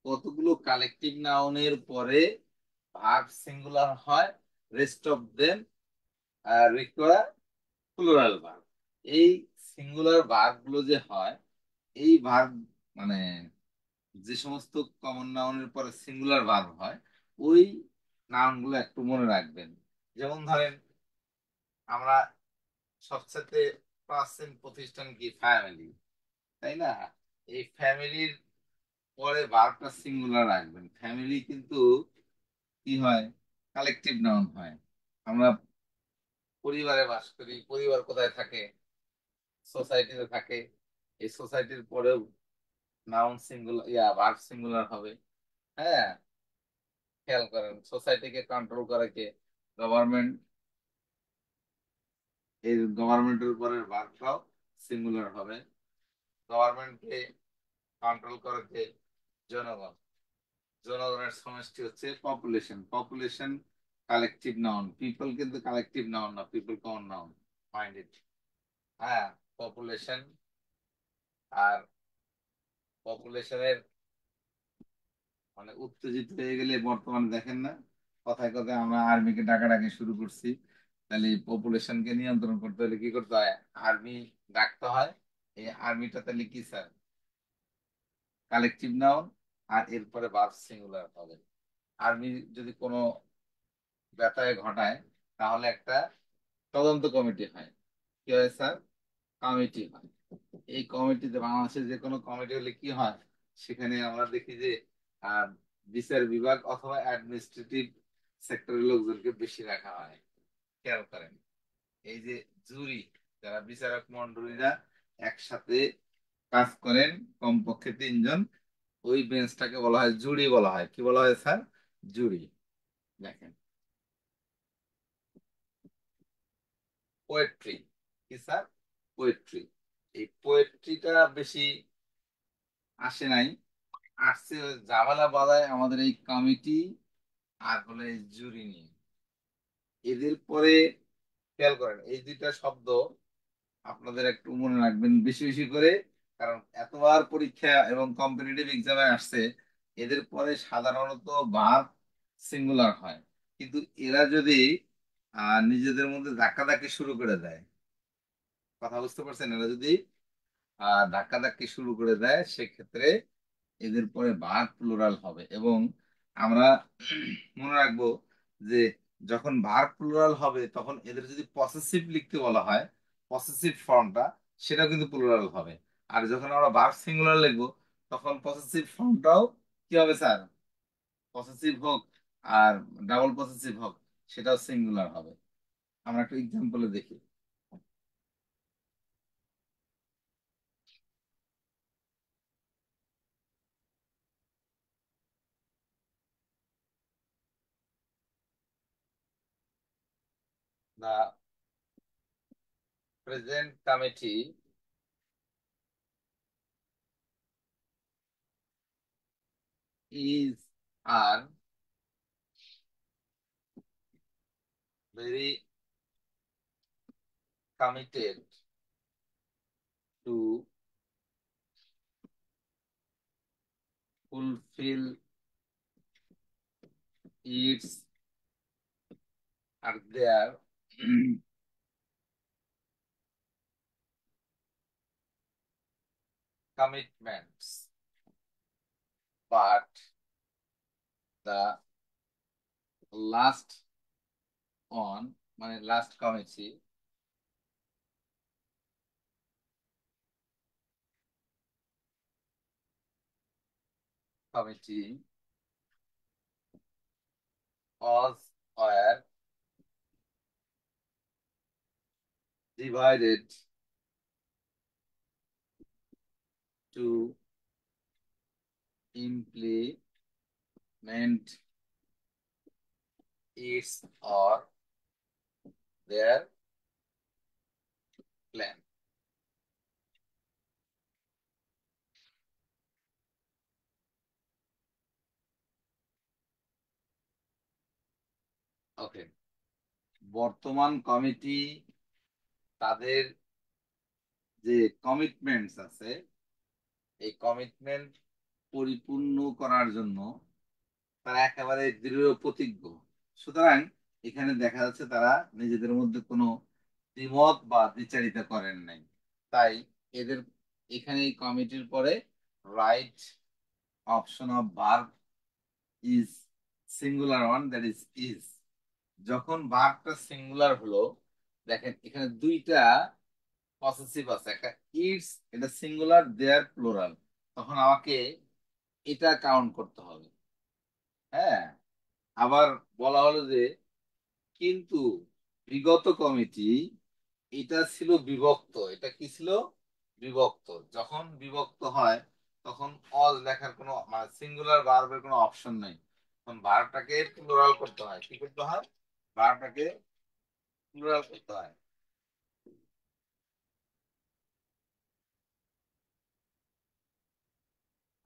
কতগুলো কালেকটিভ নাউনের পরে ভার্ব সিঙ্গুলার হয়, rest of them require plural verb. এই সিঙ্গুলার ভার্ব গুলো যে হয়, এই ভার্ব মানে যে সমস্ত কমন নাউনের পরে সিঙ্গুলার ভার্ব হয়, ওই নাউন গুলো একটু মনে রাখবেন। যেমন ধরেন, আমরা সবচেয়ে প্রাচীন প্রতিষ্ঠান কি, ফ্যামিলি, তাই না? এই ফ্যামিলির পরে ভার্বটা সিঙ্গুলার রাখবেন। ফ্যামিলি কিন্তু কি হয়, কালেকটিভ নাউন হয়। আমরা পরিবারে বাস করি, পরিবার কোথায় থাকে, সোসাইটিতে থাকে। এই সোসাইটির পরেও নাউন সিঙ্গুলার, ভার্ব সিঙ্গুলার হবে। হ্যাঁ, খেয়াল করেন, সোসাইটিকে কন্ট্রোল করে কে, গভর্নমেন্ট। এই গভর্নমেন্টের উপরে ভার্বটাও সিঙ্গুলার হবে। গভর্নমেন্টকে কন্ট্রোল করে কে, জনগণ। জনগণের সমষ্টি হচ্ছে population, population collective noun. People কিন্তু কালেকটিভ নাউন না, people common noun, mind it. হ্যাঁ, পপুলেশন। আর পপুলেশনের মানে উত্তেজিত হয়ে গেলে বর্তমানে দেখেন না, কথায় কথায় আমরা আর্মিকে ডাকাডাকি শুরু করছি। তাহলে পপুলেশনকে নিয়ন্ত্রণ করতে হলে কি করতে হয়? আর্মি ডাকতে হয়। এই আর্মিটা তাহলে কি স্যার? কালেকটিভ নাউন, আর এরপরে ভার্ব সিঙ্গুলার হবে। আর্মি যদি কোনো ব্যথায় ঘটায়, তাহলে একটা তদন্ত কমিটি হয়। কি হয় স্যার? কমিটি হয়। এই কমিটিতে বাংলাদেশের যে কোনো কমিটি হলে কি হয়? সেখানে আমরা দেখি যে আহ, বিচার বিভাগ অথবা অ্যাডমিনিস্ট্রেটিভ সেক্টরের লোকজনকে বেশি রাখা হয়। খেয়াল করেন, এই যে জুরি, যারা বিচারক মন্ডলীরা একসাথে কাজ করেন, কমপক্ষে তিনজন, ওই বেঞ্চটাকে বলা হয় জুরি বলা হয়। কি বলা হয় স্যার? জুরি। দেখেন, পোয়েট্রি কি স্যার? পোয়েট্রি। এই পোয়েট্রিটা বেশি আসে নাই, আসছে ওই ঝামেলা বাধায় আমাদের এই কমিটি আর হলো এই জুরি নিয়ে। এদের পরে খেয়াল করেন, এই দুইটা শব্দ আপনাদের একটু মনে রাখবেন বেশি বেশি করে, কারণ এতবার পরীক্ষা এবং কম্পিটিটিভ এক্সামে আসছে। এদের পরে সাধারণত ভার্ব সিঙ্গুলার হয়, কিন্তু এরা যদি নিজেদের মধ্যে ধাক্কাধাক্কি শুরু করে দেয়, কথা বুঝতে পারছেন, এরা যদি ধাক্কাধাক্কি শুরু করে দেয়, সেক্ষেত্রে এদের পরে ভার্ব প্লুরাল হবে। এবং আমরা মনে রাখবো যে যখন ভার্ব প্লুরাল হবে, তখন এদের যদি পসেসিভ লিখতে বলা হয়, পসেসিভ ফর্মটা, সেটা কিন্তু প্লুরাল হবে। আর যখন আমরা ভার্ব সিঙ্গুলার লিখবো, তখন পসেসিভ ফর্মটাও কি হবে স্যার? পসেসিভ হোক আর ডাবল পসেসিভ হোক, সেটাও সিঙ্গুলার হবে। আমরা একটা এক্সাম্পলে দেখি। The present committee is are very committed to fulfill its are their commitments, but the last on মানে last committee was were divided to implement its or their plan. ওকে, বর্তমান committee তাদের যে কমিটমেন্টস আছে, এই কমিটমেন্ট পরিপূর্ণ করার জন্য তারা একেবারে দৃঢ় প্রতিজ্ঞ। সুতরাং এখানে দেখা যাচ্ছে তারা নিজেদের মধ্যে কোনো দ্বিমত বা দ্বিচারিতা করেন নাই। তাই এদের এখানে এই কমিটির পরে right option of verb is singular one, that is is. যখন ভার্বটা সিঙ্গুলার হলো, দেখেন এখানে দুইটা পসেসিভ আছে, একটা ইটস, এটা সিঙ্গুলার, দেয়ার প্লুরাল, তখন আমাকে এটা কাউন্ট করতে হবে। হ্যাঁ, আবার বলা হলো যে কিন্তু বিগত কমিটি, এটা ছিল বিভক্ত। এটা কি ছিল? বিভক্ত। যখন বিভক্ত হয়, তখন অজ লেখার কোনো মানে সিঙ্গুলার ভার্বের কোনো অপশন নেই, তখন ভার্বটাকে প্লুরাল করতে হয়। কি করতে হয়? ভার্বটাকে প্লুরাল করতে হয়।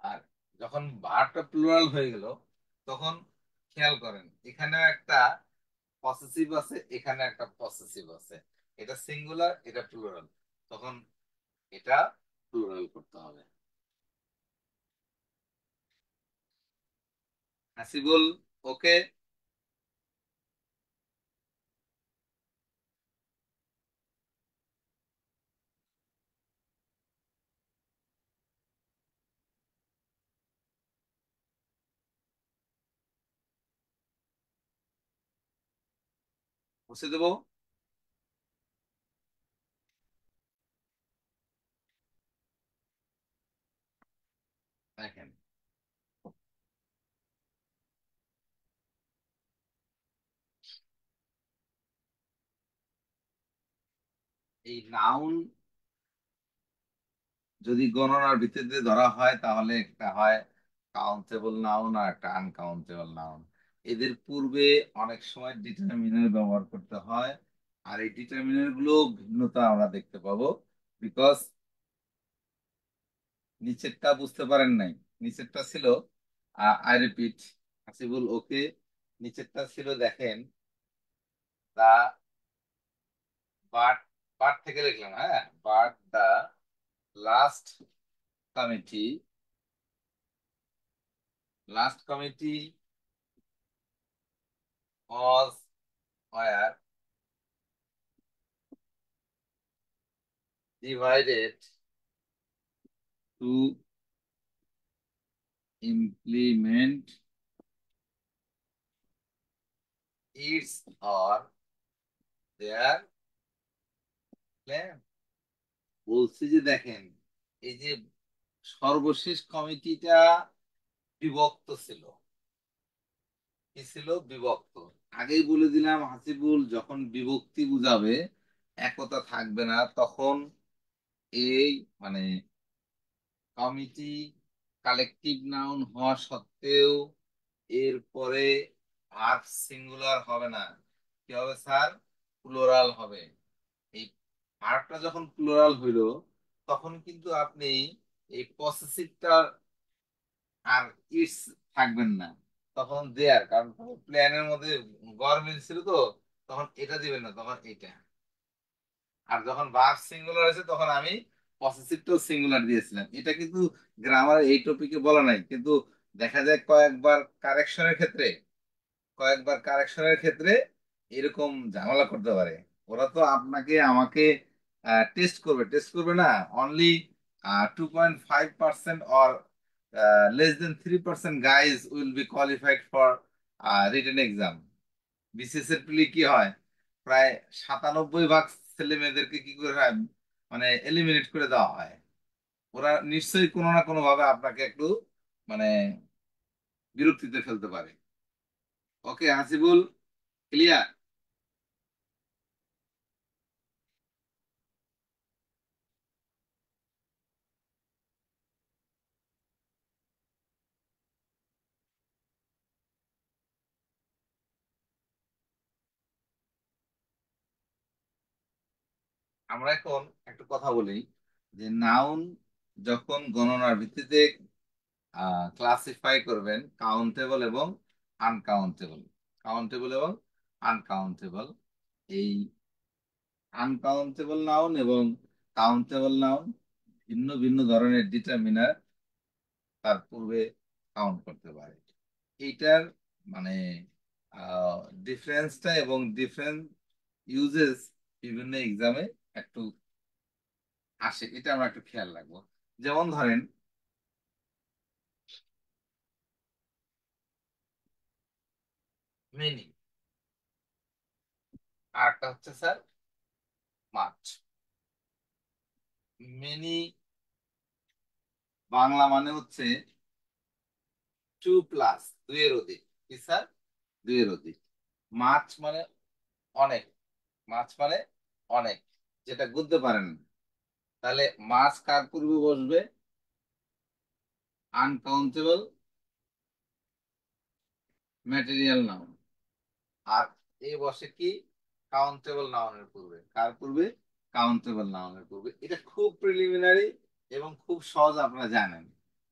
আর যখন ভার্বটা প্লুরাল হয়ে গেল, তখন খেয়াল করেন এখানে একটা পসেসিভ আছে, এখানে একটা পসেসিভ আছে, এটা সিঙ্গুলার, এটা প্লুরাল, তখন এটা প্লুরাল করতে হবে। হাসিবুল, ওকে। মুছে দেবো। দেখেন, এই নাউন যদি গণনার ভিত্তিতে ধরা হয় তাহলে একটা হয় কাউন্টেবল নাউন আর একটা আনকাউন্টেবল নাউন। এদের পূর্বে অনেক সময় ডিটারমিনার ব্যবহার করতে হয়, আর এই ডিটারমিনার গুলো ভিন্নতা আমরা দেখতে পাবো। বিকজ নিচেরটা বুঝতে পারেন নাই। নিচেরটা ছিল, আই রিপিট, হাসিবুল ওকে, নিচেরটা ছিল দেখেন, দা বাট, বাট থেকে লিখলাম, হ্যাঁ, but the last committee, last committee was were divided to implement its or their plan। বলছি যে দেখেন, এই যে সর্বশেষ কমিটিটা বিভক্ত ছিল। কি ছিল? বিভক্ত। আগেই বলে দিলাম হাসিবুল, যখন বিভক্তি বুঝাবে, একতা থাকবে না, তখন এই মানে কমিটি কালেকটিভ নাউন হওয়া সত্ত্বেও এরপরে ভার্ব সিঙ্গুলার হবে না। কি হবে স্যার? প্লুরাল হবে। এই ভার্বটা যখন প্লুরাল হইল, তখন কিন্তু আপনি এই পসেসিভটা আর ইটস থাকবেন না, তখন দেয়ার, কারণ প্ল্যানের মধ্যে গড় মিল ছিল তো, তখন এটা দিবেন না, তখন এটা। আর যখন ভার্ব সিঙ্গুলার হয়েছে তখন আমি পসেসিভটাও সিঙ্গুলার দিয়েছিলাম। এটা কিন্তু গ্রামার এই টপিকে বলা নাই, কিন্তু দেখা যায় কয়েকবার কারেকশনের ক্ষেত্রে এরকম ঝামেলা করতে পারে। ওরা তো আপনাকে আমাকে টেস্ট করবে না, only 2.5% or less than 3% guys will be qualified for written exam. BCS এর প্রিলি কি হয়, প্রায় 97% ছেলে মেয়েদেরকে কি করে হয়, মানে এলিমিনেট করে দেওয়া হয়। ওরা নিশ্চয়ই কোনো না কোনো ভাবে আপনাকে একটু মানে বিরক্তিতে ফেলতে পারে। ওকে হাসিবুল, ক্লিয়ার? আমরা এখন একটা কথা বলি, যে নাউন যখন গণনার ভিত্তিতে ক্লাসিফাই করবেন কাউন্টেবল এবং আনকাউন্টেবল, কাউন্টেবল এবং আনকাউন্টেবল, এই আনকাউন্টেবল নাউন এবং কাউন্টেবল নাউন ভিন্ন ভিন্ন ধরনের ডিটারমিনার তার পূর্বে কাউন্ট করতে পারে। এইটার মানে ডিফারেন্সটা এবং ডিফারেন্ট ইউজেস বিভিন্ন এক্সামে একটু আসে, এটা আমরা একটু খেয়াল রাখবো। যেমন ধরেন মেনি, আর একটা হচ্ছে স্যার মাছ। মেনি বাংলা মানে হচ্ছে টু প্লাস, দুইয়ের অধিক। কি স্যার? দুইয়ের অধিক। মাছ মানে অনেক, মাছ মানে অনেক, যেটা বুঝতে পারেন না। তাহলে মাছ কার পূর্বে বসবে? Uncountable material noun. আর এ বসে কি? কাউন্টেবল নাউনের পূর্বে। কার পূর্বে? কাউন্টেবল নাউনের পূর্বে। এটা খুব প্রিলিমিনারি এবং খুব সহজ, আপনারা জানেন।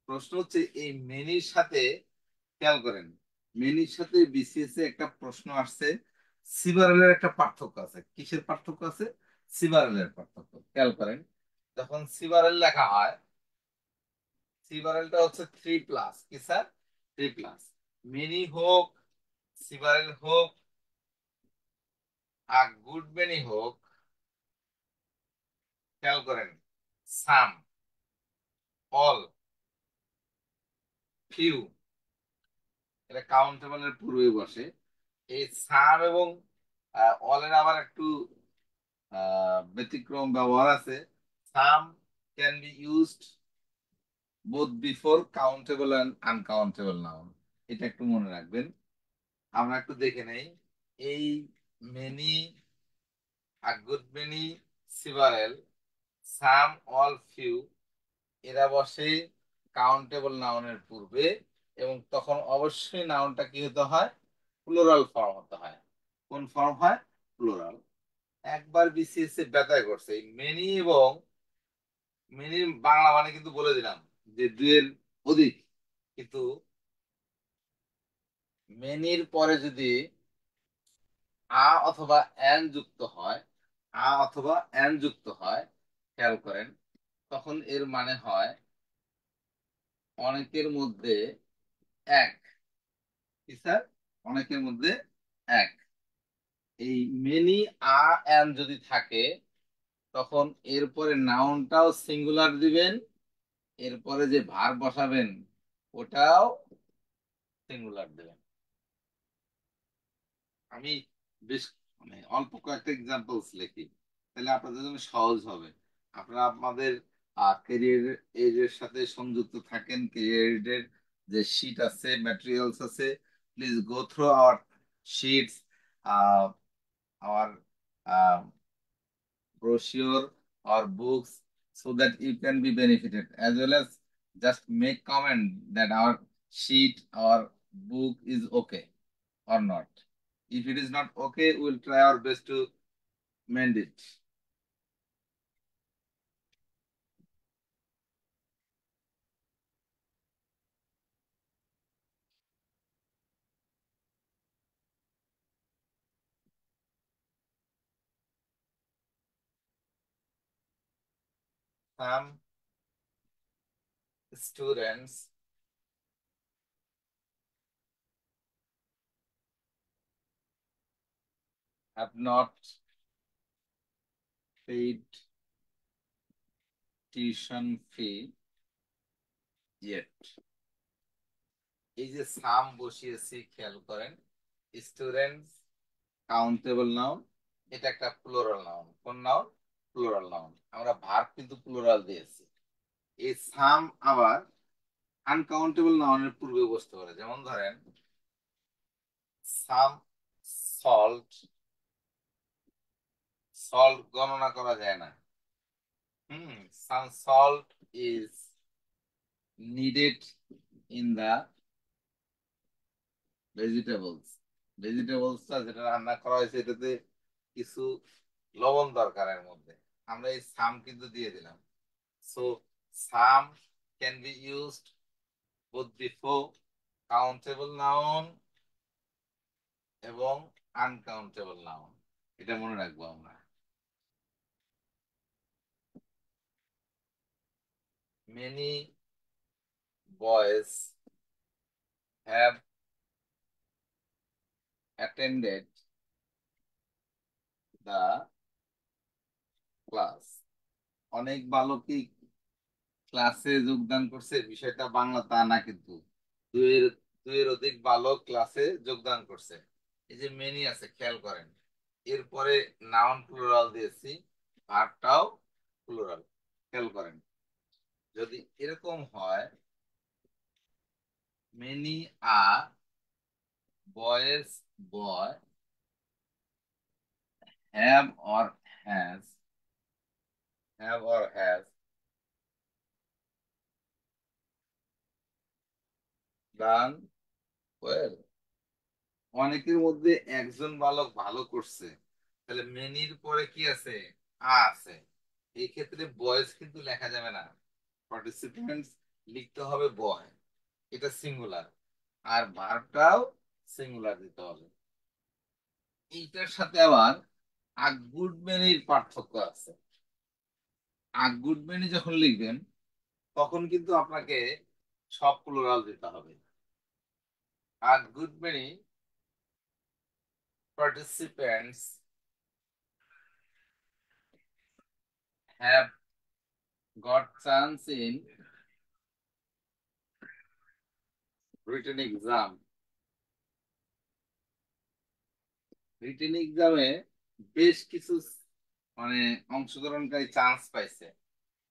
প্রশ্ন হচ্ছে এই মেনির সাথে, খেয়াল করেন, মেনির সাথে বিসিএস এ একটা প্রশ্ন আসছে, সিবারেলের একটা পার্থক্য আছে। কিসের পার্থক্য আছে? সিবারেলের পার্থক্য। খেয়াল করেন, যখন সিবারেল লেখা হয়, সিবারেলটা হচ্ছে 3+। কি স্যার? 3+। মেনি হোক, সিভারেল হোক, আ গুড মেনি হোক, খেয়াল করেন, সাম, অল, ফিউ, এটা কাউন্টেবলের পূর্বে বসে। এই সাম এবং অলের আবার একটু ব্যতিক্রম ব্যবহার আছে। Some can be used both before countable and uncountable noun, এটা একটু মনে রাখবেন। আমরা একটু দেখে নেই। এই many, a good many, several, some, all, few, এরা বসে কাউন্টেবল নাউনের পূর্বে, এবং তখন অবশ্যই নাউনটা কি হতে হয়? প্লুরাল ফর্ম হতে হয়। কোন ফর্ম হয়? প্লুরাল। একবার বিসিএস এ ব্যথায় করছে এই মেনি এবং মেনির বাংলা মানে কিন্তু বলে দিলাম যে দুইয়ের অধিক, কিন্তু মেনির পরে যদি আ অথবা এন যুক্ত হয়, আ অথবা এন যুক্ত হয়, খেয়াল করেন, তখন এর মানে হয় অনেকের মধ্যে এক। কি স্যার? অনেকের মধ্যে এক। এই মেনি আ এন যদি থাকে, তখন এরপরে নাউনটাও সিঙ্গুলার দিবেন, এরপরে যে ভার্ব বসাবেন ওটাও সিঙ্গুলার দেবেন। আমি বেশ মানে অল্প কয়েকটা এক্সাম্পলস লিখি, তাহলে আপনাদের জন্য সহজ হবে। আপনারা আপনাদের ক্যারিয়ার এর সাথে সংযুক্ত থাকেন, ক্যারিয়ার যে শিট আছে, ম্যাটেরিয়ালস আছে, please go through hour shits, our brochure or books, so that you can be benefited, as well as just make comment that our sheet or book is okay or not. If it is not okay, we'll try our best to mend it. Some students have not paid tuition fee yet. এই যে সাম বসিয়েছি, খেয়াল করেন, students countable noun, এটা একটা plural noun. কোন noun? Plural noun. আমরা verb কিন্তু প্লুরাল দিয়েছি। এই সাম আবার আনকাউন্টেবল নাউনের পূর্বে বসতে পারে। যেমন ধরেন, সাম সল্ট, সল্ট গণনা করা যায় না। Some salt is needed in the vegetables. ভেজিটেবলসটা যেটা রান্না করা হয়েছে এটাতে কিছু লবণ দরকারের মধ্যে, আমরা এই সাম কিন্তু দিয়ে দিলাম। So some can be used both before countable noun এবং আনকাউন্টেবল নাউন, এটা মনে রাখবো আমরা। Many boys have attended the class. অনেক বালকই ক্লাসে যোগদান করছে, বিষয়টা বাংলা তা না, কিন্তু দুইয়ের দুইয়ের অধিক বালক ক্লাসে যোগদান করছে। এই যে মেনি আছে, খেয়াল করেন, এরপরে নাউন প্লুরাল দিয়েছি, ভার্বটাও প্লুরাল। খেয়াল করেন, যদি এরকম হয়, many a boys boy have or has, have or has done well. অনেকের মধ্যে একজন বালক ভালো করছে, তাহলে মেনির পরে কি আছে? আছে। এই ক্ষেত্রে বয়েজ কিন্তু লেখা যাবে না, পার্টিসিপেন্টস লিখতে হবে বয়, এটা সিঙ্গুলার, আর ভার্বটাও সিঙ্গুলার দিতে হবে। এইটার সাথে আবার আ গুড মেনির পার্থক্য আছে। আ গুড মেনি যখন লিখবেন তখন কিন্তু আপনাকে সব প্লুরাল দিতে হবে। a good many participants have got chance in written exam. Written এক্সামে বেশ কিছু মানে অংশগ্রহণকারী চান্স পাইছে।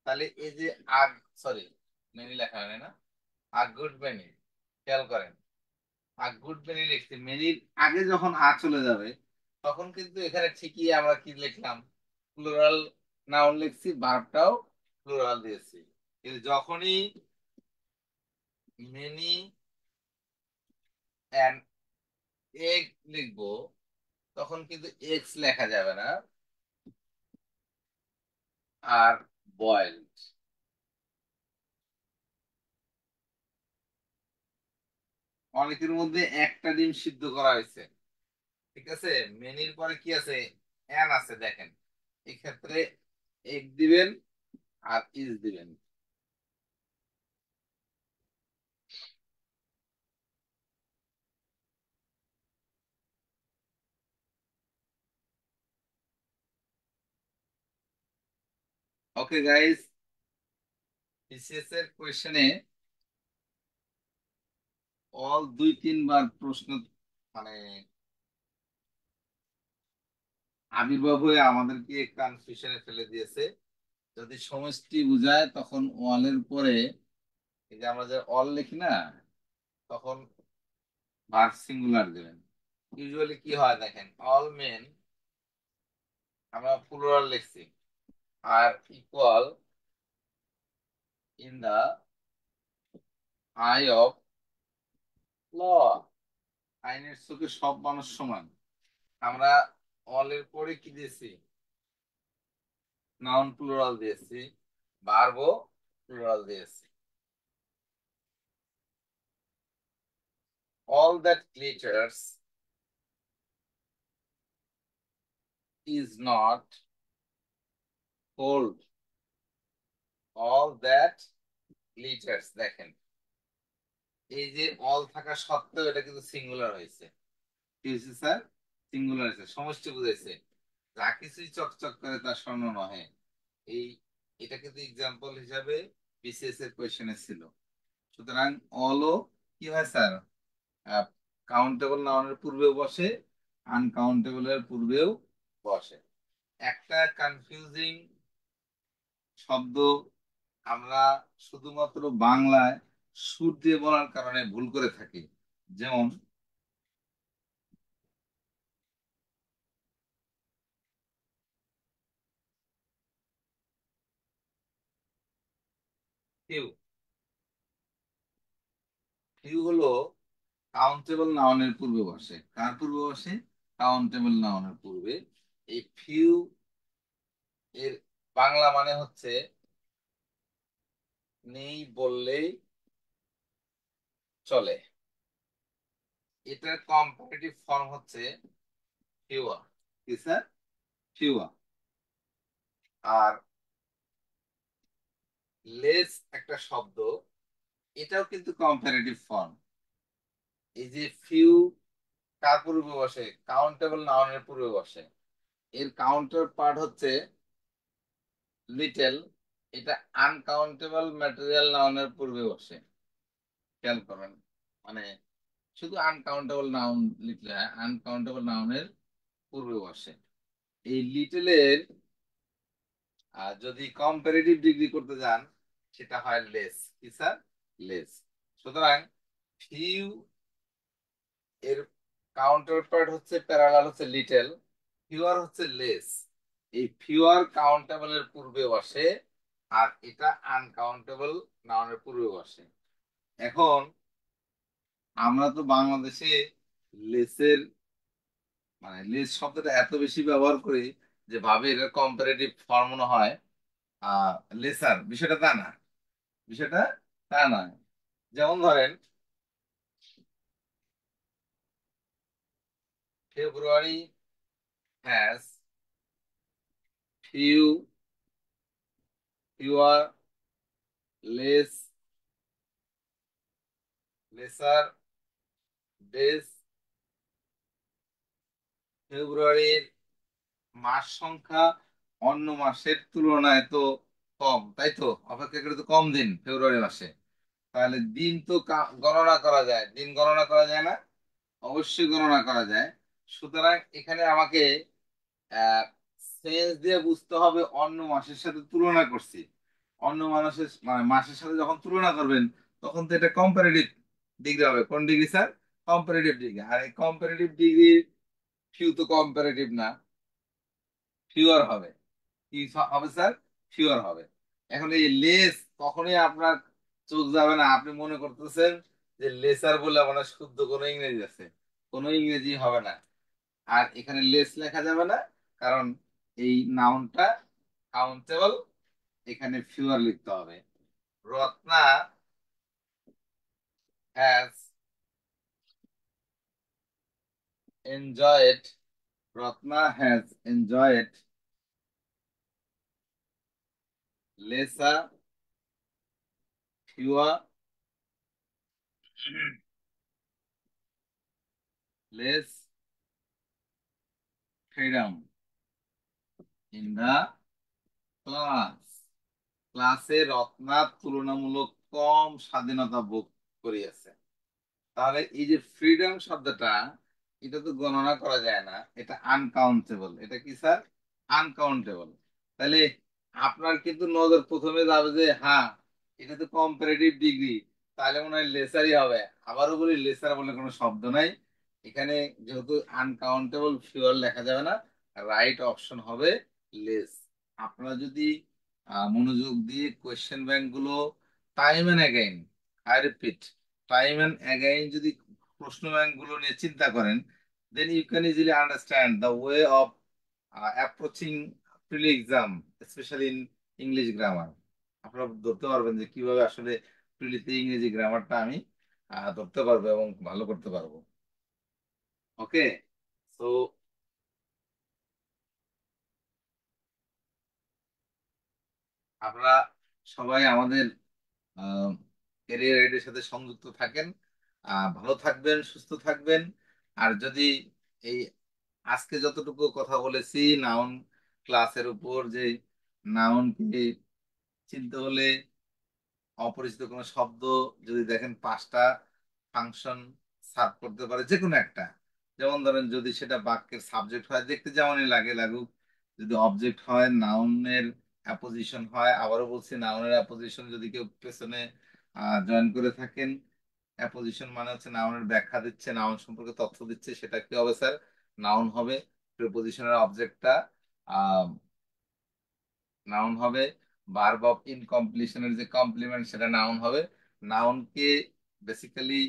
তাহলে এই যে আগ সরি মেনি লেখা হয় না, আ গুড মেনি, খেয়াল করেন আ গুড মেনি লিখছি, মেনির আগে যখন আ চলে যাবে তখন কিন্তু এখানে ঠিকই আমরা কি লিখলাম, প্লুরাল নাউন লিখছি, ভার্বটাও প্লুরাল দিয়েছি। কিন্তু যখনই মেনি অ্যান্ড এগ লিখবো তখন কিন্তু এক্স লেখা যাবে না, আর বয়েলড। অনেকের মধ্যে একটা ডিম সিদ্ধ করা হয়েছে, ঠিক আছে, মেনির পরে কি আছে, এন আছে, দেখেন এক্ষেত্রে এগ দিবেন আর ইজ দিবেন। ওকে গাইস, বিসিএস এর কোয়েশ্চেনে অল 2-3 বার প্রশ্ন মানে আবির্ভাব হয়ে আমাদেরকে কনফিউশনে ফেলে দিয়েছে। যদি সমষ্টি বুঝায় তখন অলের পরে এই যে আমরা যে অল লিখি না, তখন ভার্ব সিঙ্গুলার দেবেন। ইউজুয়ালি কি হয় দেখেন, অল মেন আমরা প্লুরাল লিখছি, are equal in the eye of law, আইনের চোখে সব মানুষ সমান। আমরা অলের পরে কি দিয়েছি, নাউন প্লুরাল দিয়েছি, ভার্বও প্লুরাল দিয়েছি। All that glitters is not gold. All that glitters, দেখেন এই যে অল থাকা সত্ত্বেও এটা কিন্তু সিঙ্গুলার হয়েছে। কি হয়েছে স্যার, সিঙ্গুলার হয়েছে, সমষ্টি বুঝাইছে। যা কিছুই চকচক করে তার স্বর্ণ নহে, এই এটা কিন্তু এক্সাম্পল হিসাবে বিসিএস এর কোয়েশ্চেনে ছিল। সুতরাং অলও কি হয় স্যার, কাউন্টেবল নাউনের পূর্বেও বসে, আনকাউন্টেবল এর পূর্বেও বসে। একটা কনফিউজিং শব্দ আমরা শুধুমাত্র বাংলায় সুর দিয়ে বলার কারণে ভুল করে থাকি, যেমন ফিউ। ফিউ হলো কাউন্টেবল নাউনের পূর্বে বসে, কার পূর্বে বসে, কাউন্টেবল নাউনের পূর্বে। এই ফিউ এর বাংলা মানে হচ্ছে নেই বললেই চলে, এটার কম্পারেটিভ ফর্ম হচ্ছে ফিউয়া। কি স্যার, ফিউয়া। আর লেস একটা শব্দ, এটাও কিন্তু কম্পারেটিভ ফর্ম। এই যে ফিউ কার পূর্বে বসে, কাউন্টেবল নাউনের পূর্বে বসে, এর কাউন্টার পার্ট হচ্ছে লিটল, এটা আনকাউন্টেবল ম্যাটেরিয়াল নাউনের পূর্বে বসে। খেয়াল করেন, মানে শুধু আনকাউন্টেবল নাউন লিখলে আনকাউন্টেবল নাউনের পূর্বে বসে। এই লিটলের যদি কম্পারেটিভ ডিগ্রি করতে যান সেটা হয় লেস। কি স্যার, লেস। সুতরাং ফিউ এর কাউন্টার পার্ট হচ্ছে প্যারালাল হচ্ছে লিটল, ফিউয়ার হচ্ছে লেস। এই ফিউয়ার কাউন্টেবল এর পূর্বে বসে, আর এটা আনকাউন্টেবল নাউনের পূর্বে বসে। এখন আমরা তো বাংলাদেশে লেসের মানে লেস শব্দটা এত বেশি ব্যবহার করি যে ভাবে এটা কম্পারেটিভ ফর্ম মনে হয় লেসার, বিষয়টা তা না, বিষয়টা তা নয়। যেমন ধরেন February has few fewer less lesser days, ফেব্রুয়ারির মাস সংখ্যা অন্য মাসের তুলনায় তো কম, তাই তো? অপেক্ষাকৃত কম দিন ফেব্রুয়ারি মাসে। তাহলে দিন তো গণনা করা যায়, দিন গণনা করা যায় না? অবশ্যই গণনা করা যায়। সুতরাং এখানে আমাকে সেন্স দিয়ে বুঝতে হবে অন্য মাসের সাথে তুলনা করছি। অন্য মানুষের মানে মাসের সাথে যখন তুলনা করবেন, তখন তো এটা কম্পারেটিভ ডিগ্রি হবে। কোন ডিগ্রি স্যার? Comparative degree. আর এই কম্পারেটিভ ডিগ্রি ফিউ তো কম্পারেটিভ না, ফিউয়ার হবে। কি হবে স্যার? ফিউয়ার হবে। এখন এই লেস কখনোই আপনার চোখ যাবে না, আপনি মনে করতেছেন যে লেসার বলে মানে শুদ্ধ কোনো ইংরেজি আছে, কোনো ইংরেজি হবে না। আর এখানে লেস লেখা যাবে না, কারণ এই নাউনটা কাউন্টেবল, এখানে ফিউয়ার লিখতে হবে। Ratna has enjoyed, Ratna has enjoyed lesser fewer less freedom in the class. ক্লাসে রত্না তুলনামূলক কম স্বাধীনতা ভোগ করিয়াছে। তাহলে এই যে ফ্রিডম শব্দটা, এটা তো গণনা করা যায় না, এটা আনকাউন্টেবল। এটা কি স্যার? আনকাউন্টেবল। তাহলে আপনার কিন্তু নজর প্রথমে যাবে যে হ্যাঁ, এটা তো কম্পারেটিভ ডিগ্রি, তাহলে মনে হয় লেসারই হবে। আবারও বলি, লেসার বলে কোনো শব্দ নাই এখানে। যেহেতু আনকাউন্টেবল, ফিওর লেখা যাবে না, রাইট অপশন হবে লেস। আপনারা যদি মনোযোগ দিয়ে কোয়েশ্চেন ব্যাংক গুলো time and again, I repeat, time and again যদি প্রশ্ন ব্যাংক গুলো নিয়ে চিন্তা করেন, then you can easily understand the way of approaching prelim exam, specially in English grammar. আপনারা ধরতে পারবেন যে কিভাবে আসলে প্রিলিতে ইংরেজি গ্রামারটা আমি ধরতে পারবো এবং ভালো করতে পারবো। ওকে, সো আপনারা সবাই আমাদের ক্যারিয়ার এর সাথে সংযুক্ত থাকেন, ভালো থাকবেন, সুস্থ থাকবেন। আর যদি এই আজকে যতটুকু কথা বলেছি নাউন ক্লাসের উপর, যে নাউনকে চিনতে হলে অপরিচিত কোনো শব্দ যদি দেখেন, পাঁচটা ফাংশন সার্ভ করতে পারে যে কোনো একটা। যেমন ধরেন, যদি সেটা বাক্যের সাবজেক্ট হয়, দেখতে যেমনই লাগে লাগুক, যদি অবজেক্ট হয়, নাউনের অ্যাপোজিশন হয়, আবারও বলছি নাউনের অ্যাপোজিশন যদি কেউ পেছনে জয়েন করে থাকেন, অ্যাপোজিশন মানে হচ্ছে নাউনের ব্যাখ্যা দিচ্ছে, নাউন সম্পর্কে তথ্য দিচ্ছে, সেটা কি হবে স্যার? নাউন হবে। প্রিপোজিশনের অবজেক্টটা নাউন হবে। ভার্ব অফ ইনকমপ্লিশনের যে কমপ্লিমেন্ট, সেটা নাউন হবে। নাউনকে বেসিক্যালি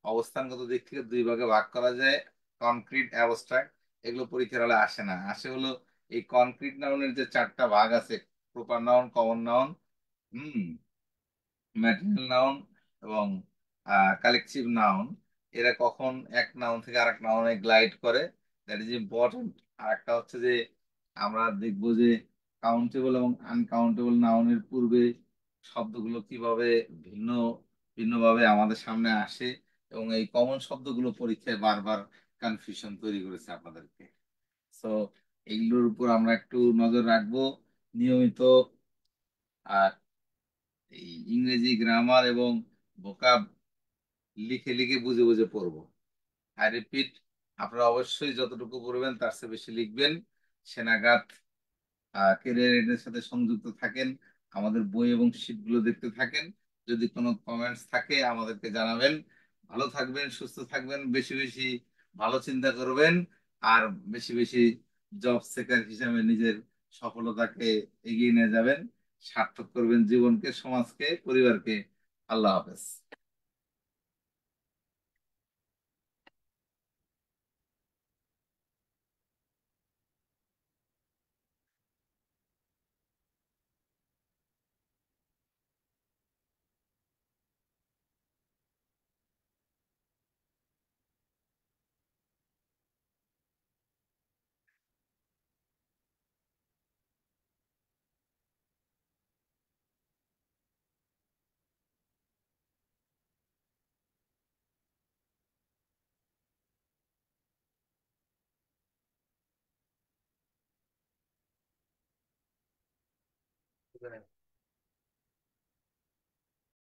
অবস্থানগত দিক থেকে দুই ভাগে ভাগ করা যায়, কনক্রিট, অ্যাবস্ট্রাক্ট। এগুলো পরীক্ষার হলে আসে না, আসে হলো এই কনক্রিট নাউনের যে চারটা ভাগ আছে, প্রপার নাউন, কমন নাউন, হুম, ম্যাটেরিয়াল নাউন এবং কালেকটিভ নাউন। এরা কখন এক নাউন থেকে আরেক নাউনে গ্লাইড করে, দ্যাট ইজ ইম্পর্টেন্ট। আর একটা হচ্ছে যে আমরা দেখবো যে কাউন্টেবল এবং আনকাউন্টেবল নাউনের পূর্বে শব্দগুলো কিভাবে ভিন্ন ভিন্নভাবে আমাদের সামনে আসে, এবং এই কমন শব্দগুলো পরীক্ষায় বারবার কনফিউশন তৈরি করেছে আপনাদেরকে। সো এইগুলোর উপর আমরা একটু নজর রাখবো নিয়মিত। আর এই ইংরেজি গ্রামার এবং ভোকাব লিখে লিখে বুঝে বুঝে পড়বো। আই রিপিট, আপনারা অবশ্যই যতটুকু পড়বেন তার চেয়ে বেশি লিখবেন। সেনাগাত ক্যারিয়ার সাথে সংযুক্ত থাকেন, আমাদের বই এবং শিটগুলো দেখতে থাকেন। যদি কোনো কমেন্টস থাকে আমাদেরকে জানাবেন। ভালো থাকবেন, সুস্থ থাকবেন, বেশি বেশি ভালো চিন্তা করবেন, আর বেশি বেশি জব সেকার হিসাবে নিজের সফলতাকে এগিয়ে নিয়ে যাবেন। সার্থক করবেন জীবনকে, সমাজকে, পরিবারকে। আল্লাহ হাফেজ।